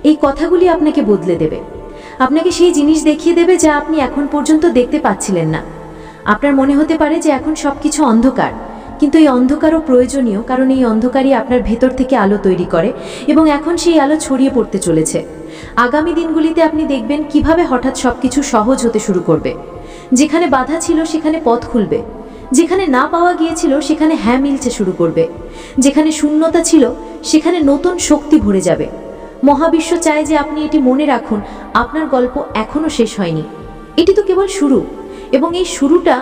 এই কথাগুলি আপনাকে বদলে দেবে, আপনাকে সেই জিনিস দেখিয়ে দেবে যা আপনি এখন পর্যন্ত দেখতে পাচ্ছিলেন না। আপনার মনে হতে পারে যে এখন সব কিছু অন্ধকার, কিন্তু এই অন্ধকারও প্রয়োজনীয়, কারণ এই অন্ধকারই আপনার ভেতর থেকে আলো তৈরি করে এবং এখন সেই আলো ছড়িয়ে পড়তে চলেছে। আগামী দিনগুলিতে আপনি দেখবেন কিভাবে হঠাৎ সব কিছু সহজ হতে শুরু করবে। যেখানে বাধা ছিল সেখানে পথ খুলবে, যেখানে না পাওয়া গিয়েছিল সেখানে হ্যাঁ মিলতে শুরু করবে, যেখানে শূন্যতা ছিল সেখানে নতুন শক্তি ভরে যাবে। মহাবিশ্ব চায় যে আপনি এটি মনে রাখুন, আপনার গল্প এখনও শেষ হয়নি, এটি তো কেবল শুরু। এবং এই শুরুটা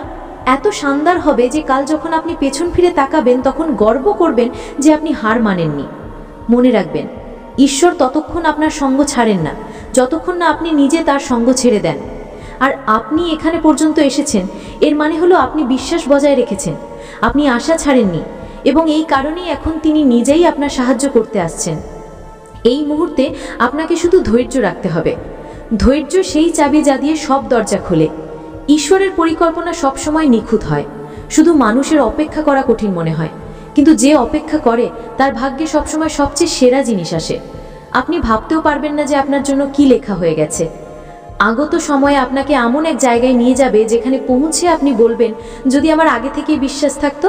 এত শানদার হবে যে কাল যখন আপনি পেছন ফিরে তাকাবেন তখন গর্ব করবেন যে আপনি হার মানেননি। মনে রাখবেন, ঈশ্বর ততক্ষণ আপনার সঙ্গ ছাড়েন না যতক্ষণ না আপনি নিজে তার সঙ্গ ছেড়ে দেন। আর আপনি এখানে পর্যন্ত এসেছেন, এর মানে হলো আপনি বিশ্বাস বজায় রেখেছেন, আপনি আশা ছাড়েননি, এবং এই কারণেই এখন তিনি নিজেই আপনার সাহায্য করতে আসছেন। এই মুহূর্তে আপনাকে শুধু ধৈর্য রাখতে হবে। ধৈর্য সেই চাবি যা দিয়ে সব দরজা খোলে। ঈশ্বরের পরিকল্পনা সবসময় নিখুঁত হয়, শুধু মানুষের অপেক্ষা করা কঠিন মনে হয়। কিন্তু যে অপেক্ষা করে তার ভাগ্যে সবসময় সবচেয়ে সেরা জিনিস আসে। আপনি ভাবতেও পারবেন না যে আপনার জন্য কি লেখা হয়ে গেছে। আগত সময়ে আপনাকে এমন এক জায়গায় নিয়ে যাবে যেখানে পৌঁছে আপনি বলবেন, যদি আমার আগে থেকেই বিশ্বাস থাকতো।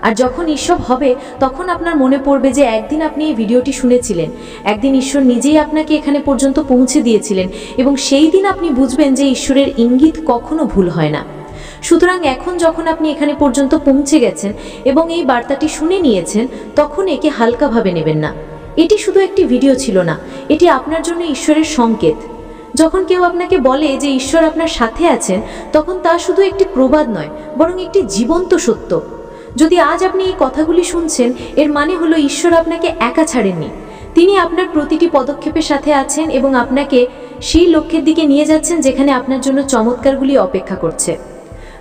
আর যখন ঈশ্বর হবে তখন আপনার মনে পড়বে যে একদিন আপনি এই ভিডিওটি শুনেছিলেন, একদিন ঈশ্বর নিজেই আপনাকে এখানে পর্যন্ত পৌঁছে দিয়েছিলেন, এবং সেই দিন আপনি বুঝবেন যে ঈশ্বরের ইঙ্গিত কখনো ভুল হয় না। সুতরাং এখন যখন আপনি এখানে পর্যন্ত পৌঁছে গেছেন এবং এই বার্তাটি শুনে নিয়েছেন, তখন একে হালকাভাবে নেবেন না। এটি শুধু একটি ভিডিও ছিল না, এটি আপনার জন্য ঈশ্বরের সংকেত। যখন কেউ আপনাকে বলে যে ঈশ্বর আপনার সাথে আছেন, তখন তা শুধু একটি প্রবাদ নয়, বরং একটি জীবন্ত সত্য। যদি আজ আপনি এই কথাগুলি শুনছেন, এর মানে হলো ঈশ্বর আপনাকে একা ছাড়েননি। তিনি আপনার প্রতিটি পদক্ষেপের সাথে আছেন এবং আপনাকে সেই লক্ষ্যের দিকে নিয়ে যাচ্ছেন যেখানে আপনার জন্য চমৎকারগুলি অপেক্ষা করছে।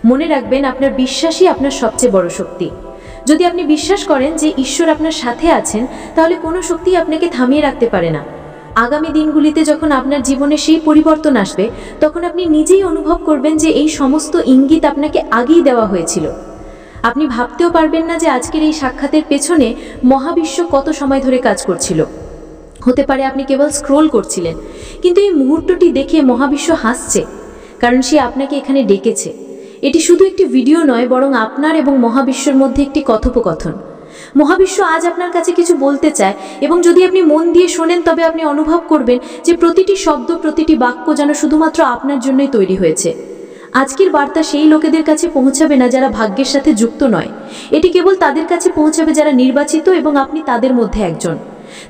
মনে রাখবেন, আপনার বিশ্বাসই আপনার সবচেয়ে বড় শক্তি। যদি আপনি বিশ্বাস করেন যে ঈশ্বর আপনার সাথে আছেন, তাহলে কোনো শক্তি আপনাকে থামিয়ে রাখতে পারে না। আগামী দিনগুলিতে যখন আপনার জীবনে সেই পরিবর্তন আসবে, তখন আপনি নিজেই অনুভব করবেন যে এই সমস্ত ইঙ্গিত আপনাকে আগেই দেওয়া হয়েছিল। আপনি ভাবতেও পারবেন না যে আজকের এই সাক্ষাতের পেছনে মহাবিশ্ব কত সময় ধরে কাজ করছিল। হতে পারে আপনি কেবল স্ক্রোল করছিলেন, কিন্তু এই মুহূর্তটি দেখে মহাবিশ্ব হাসছে, কারণ সে আপনাকে এখানে ডেকেছে। এটি শুধু একটি ভিডিও নয়, বরং আপনার এবং মহাবিশ্বের মধ্যে একটি কথোপকথন। মহাবিশ্ব আজ আপনার কাছে কিছু বলতে চায়, এবং যদি আপনি মন দিয়ে শোনেন তবে আপনি অনুভব করবেন যে প্রতিটি শব্দ, প্রতিটি বাক্য যেন শুধুমাত্র আপনার জন্যই তৈরি হয়েছে। আজকের বার্তা সেই লোকেদের কাছে পৌঁছাবে না যারা ভাগ্যের সাথে যুক্ত নয়, এটি কেবল তাদের কাছে পৌঁছাবে যারা নির্বাচিত, এবং আপনি তাদের মধ্যে একজন।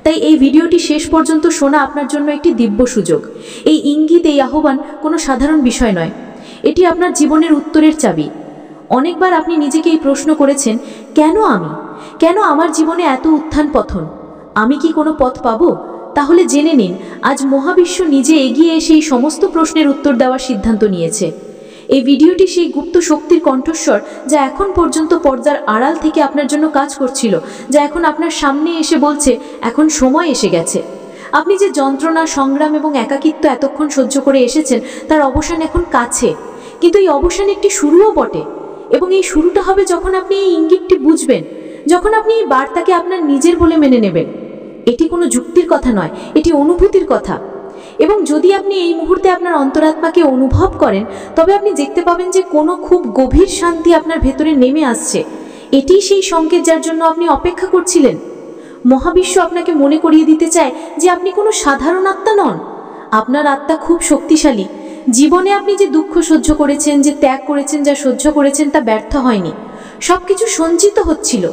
তাই এই ভিডিওটি শেষ পর্যন্ত শোনা আপনার জন্য একটি দিব্য সুযোগ। এই ইঙ্গিত, এই আহ্বান কোনো সাধারণ বিষয় নয়, এটি আপনার জীবনের উত্তরের চাবি। অনেকবার আপনি নিজেকে এই প্রশ্ন করেছেন, কেন আমি, কেন আমার জীবনে এত উত্থান পতন, আমি কি কোনো পথ পাবো? তাহলে জেনে নিন, আজ মহাবিশ্ব নিজে এগিয়ে এসে এই সমস্ত প্রশ্নের উত্তর দেওয়ার সিদ্ধান্ত নিয়েছে। এই ভিডিওটি সেই গুপ্ত শক্তির কণ্ঠস্বর যা এখন পর্যন্ত পর্দার আড়াল থেকে আপনার জন্য কাজ করছিল, যা এখন আপনার সামনে এসে বলছে, এখন সময় এসে গেছে। আপনি যে যন্ত্রণা, সংগ্রাম এবং একাকিত্ব এতক্ষণ সহ্য করে এসেছেন, তার অবসান এখন কাছে। কিন্তু এই অবসান একটি শুরুও বটে, এবং এই শুরুটা হবে যখন আপনি এই ইঙ্গিতটি বুঝবেন, যখন আপনি এই বার্তাকে আপনার নিজের বলে মেনে নেবেন। এটি কোনো যুক্তির কথা নয়, এটি অনুভূতির কথা। এবং যদি আপনি এই মুহূর্তে আপনার অন্তরাত্মাকে অনুভব করেন, তবে আপনি দেখতে পাবেন যে কোনো খুব গভীর শান্তি আপনার ভেতরে নেমে আসছে। এটিই সেই সংকেত যার জন্য আপনি অপেক্ষা করছিলেন। মহাবিশ্ব আপনাকে মনে করিয়ে দিতে চায় যে আপনি কোনো সাধারণ আত্মা নন। আপনার আত্মা খুব শক্তিশালী। জীবনে আপনি যে দুঃখ সহ্য করেছেন, যে ত্যাগ করেছেন, যা সহ্য করেছেন তা ব্যর্থ হয়নি। সব কিছু সঞ্চিত হচ্ছিল।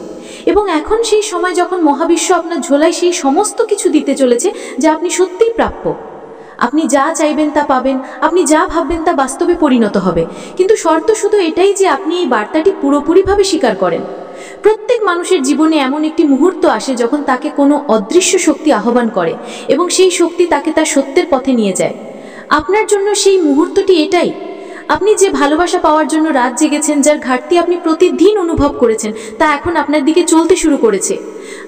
এবং এখন সেই সময় যখন মহাবিশ্ব আপনার ঝোলায় সেই সমস্ত কিছু দিতে চলেছে যা আপনি সত্যিই প্রাপ্য। আপনি যা চাইবেন তা পাবেন, আপনি যা ভাববেন তা বাস্তবে পরিণত হবে। কিন্তু শর্ত শুধু এটাই যে আপনি এই বার্তাটি পুরোপুরিভাবে স্বীকার করেন। প্রত্যেক মানুষের জীবনে এমন একটি মুহূর্ত আসে যখন তাকে কোনো অদৃশ্য শক্তি আহ্বান করে এবং সেই শক্তি তাকে তার সত্যের পথে নিয়ে যায়। আপনার জন্য সেই মুহূর্তটি এটাই। আপনি যে ভালোবাসা পাওয়ার জন্য রাত জেগেছেন, যার ঘাটতি আপনি প্রতিদিন অনুভব করেছেন, তা এখন আপনার দিকে চলতে শুরু করেছে।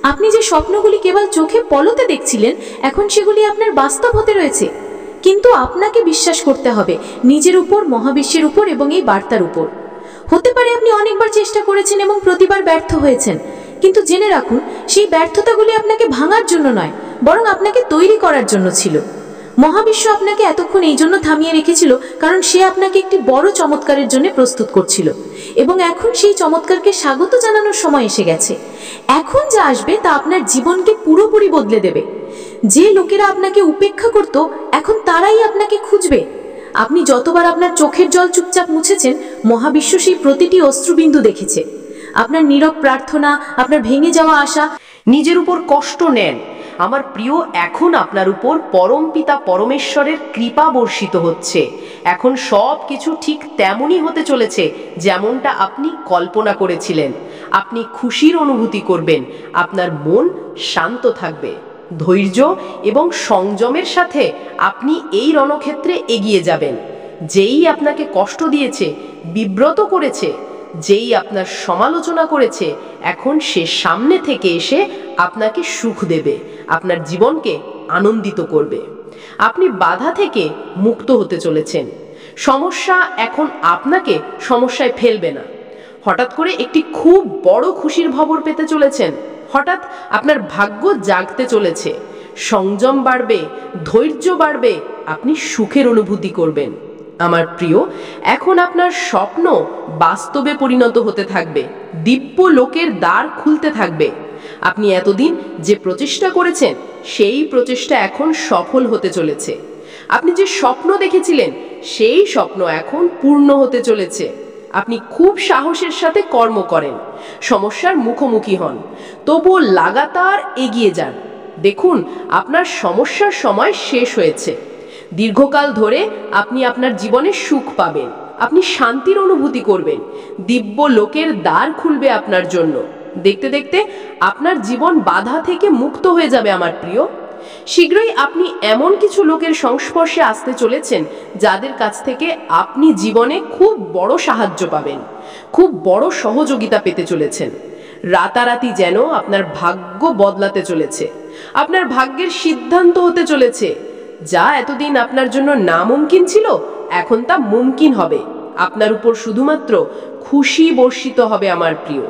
আপনি যে স্বপ্নগুলি কেবল চোখে পলতে দেখছিলেন, এখন সেগুলি আপনার বাস্তব হতে রয়েছে। কিন্তু আপনাকে বিশ্বাস করতে হবে নিজের উপর, মহাবিশ্বের উপর এবং এই বার্তার উপর। হতে পারে আপনি অনেকবার চেষ্টা করেছেন এবং প্রতিবার ব্যর্থ হয়েছেন, কিন্তু জেনে রাখুন সেই ব্যর্থতাগুলি আপনাকে ভাঙার জন্য নয়, বরং আপনাকে তৈরি করার জন্য ছিল। মহাবিশ্ব আপনাকে এতক্ষণ এই জন্য থামিয়ে রেখেছিল কারণ সে আপনাকে একটি বড় চমৎকারের জন্য প্রস্তুত করছিল, এবং এখন সেই চমৎকারকে স্বাগত জানানোর সময় এসে গেছে। এখন যা আসবে তা আপনার জীবনকে পুরোপুরি বদলে দেবে। যে লোকেরা আপনাকে উপেক্ষা করত, এখন তারাই আপনাকে খুঁজবে। আপনি যতবার আপনার চোখের জল চুপচাপ মুছেছেন, মহাবিশ্ব সেই প্রতিটি অশ্রুবিন্দু দেখেছে। আপনার নীরব প্রার্থনা, আপনার ভেঙে যাওয়া আশা, নিজের উপর কষ্ট নেন আমার প্রিয়, এখন আপনার উপর পরমপিতা পরমেশ্বরের কৃপা বর্ষিত হচ্ছে। এখন সব কিছু ঠিক তেমনই হতে চলেছে যেমনটা আপনি কল্পনা করেছিলেন। আপনি খুশির অনুভূতি করবেন, আপনার মন শান্ত থাকবে। ধৈর্য এবং সংযমের সাথে আপনি এই রণক্ষেত্রে এগিয়ে যাবেন। যেই আপনাকে কষ্ট দিয়েছে, বিব্রত করেছে, যেই আপনার সমালোচনা করেছে, এখন সে সামনে থেকে এসে আপনাকে সুখ দেবে, আপনার জীবনকে আনন্দিত করবে। আপনি বাধা থেকে মুক্ত হতে চলেছেন। সমস্যা এখন আপনাকে সমস্যায় ফেলবে না। হঠাৎ করে একটি খুব বড় খুশির খবর পেতে চলেছেন। হঠাৎ আপনার ভাগ্য জাগতে চলেছে। সংযম বাড়বে, ধৈর্য বাড়বে, আপনি সুখের অনুভূতি করবেন। আমার প্রিয়, এখন আপনার স্বপ্ন বাস্তবে পরিণত হতে থাকবে। দিব্য লোকের দ্বার খুলতে থাকবে। আপনি এতদিন যে প্রচেষ্টা করেছেন, সেই প্রচেষ্টা এখন সফল হতে চলেছে। আপনি যে স্বপ্ন দেখেছিলেন, সেই স্বপ্ন এখন পূর্ণ হতে চলেছে। আপনি খুব সাহসের সাথে কর্ম করেন, সমস্যার মুখোমুখি হন, তবুও লাগাতার এগিয়ে যান। দেখুন, আপনার সমস্যার সময় শেষ হয়েছে। দীর্ঘকাল ধরে আপনি আপনার জীবনে সুখ পাবেন, আপনি শান্তির অনুভূতি করবেন। দিব্য লোকের দ্বার খুলবে আপনার জন্য। দেখতে দেখতে আপনার জীবন বাধা থেকে মুক্ত হয়ে যাবে আমার প্রিয়। শীঘ্রই আপনি এমন কিছু লোকের সংস্পর্শে আসতে চলেছেন যাদের কাছ থেকে আপনি জীবনে খুব বড় সাহায্য পাবেন, খুব বড় সহযোগিতা পেতে চলেছেন। রাতারাতি যেন আপনার ভাগ্য বদলাতে চলেছে, আপনার ভাগ্যের সিদ্ধান্ত হতে চলেছে। যা এতদিন আপনার জন্য নামুমকিন ছিল, এখন তা মুমকিন হবে। আপনার উপর শুধুমাত্র খুশি বর্ষিত হবে আমার প্রিয়।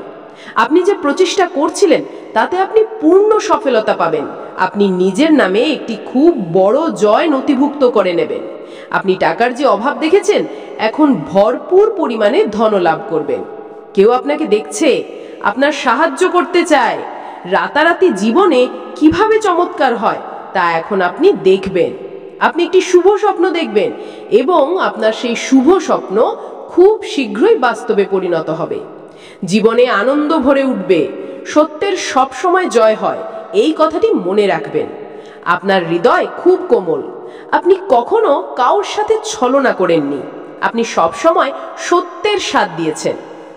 আপনি যে প্রচেষ্টা করছিলেন তাতে আপনি পূর্ণ সফলতা পাবেন। আপনি নিজের নামে একটি খুব বড় জয় নথিভুক্ত করে নেবেন। আপনি টাকার যে অভাব দেখেছেন, এখন ভরপুর পরিমাণে ধন লাভ করবেন। কেউ আপনাকে দেখছে, আপনার সাহায্য করতে চায়। রাতারাতি জীবনে কিভাবে চমৎকার হয় তা এখন আপনি দেখবেন। আপনি একটি শুভ স্বপ্ন দেখবেন এবং আপনার সেই শুভ স্বপ্ন খুব শীঘ্রই বাস্তবে পরিণত হবে। জীবনে আনন্দ ভরে উঠবে। সত্যের সব সময় জয় হয়, এই কথাটি মনে রাখবেন। আপনার হৃদয় খুব কোমল। আপনি কখনো কারোর সাথে ছলনা করেননি। আপনি সব সময় সত্যের সাথ দিয়েছেন।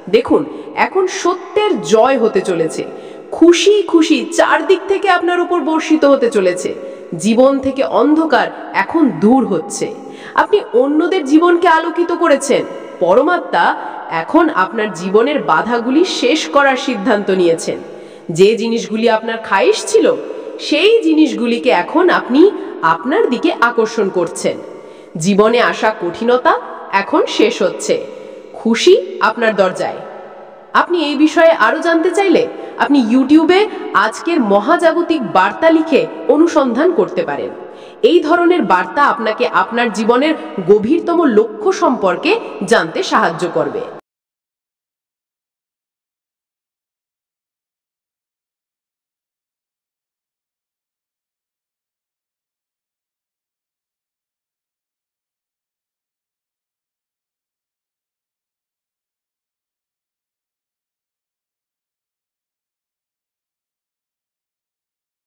দেখুন, এখন সত্যের জয় হতে চলেছে। খুশি খুশি চারদিক থেকে আপনার উপর বর্ষিত হতে চলেছে। জীবন থেকে অন্ধকার এখন দূর হচ্ছে। আপনি অন্যদের জীবনকে আলোকিত করেছেন। পরমাত্মা এখন আপনার জীবনের বাধাগুলি শেষ করার সিদ্ধান্ত নিয়েছেন। যে জিনিসগুলি আপনার খায়েশ ছিল, সেই জিনিসগুলিকে এখন আপনি আপনার দিকে আকর্ষণ করছেন। জীবনে আসা কঠিনতা এখন শেষ হচ্ছে। খুশি আপনার দরজায়। আপনি এই বিষয়ে আরো জানতে চাইলে আপনি ইউটিউবে আজকের মহাজাগতিক বার্তা লিখে অনুসন্ধান করতে পারেন। এই ধরনের বার্তা আপনাকে আপনার জীবনের গভীরতম লক্ষ্য সম্পর্কে জানতে সাহায্য করবে।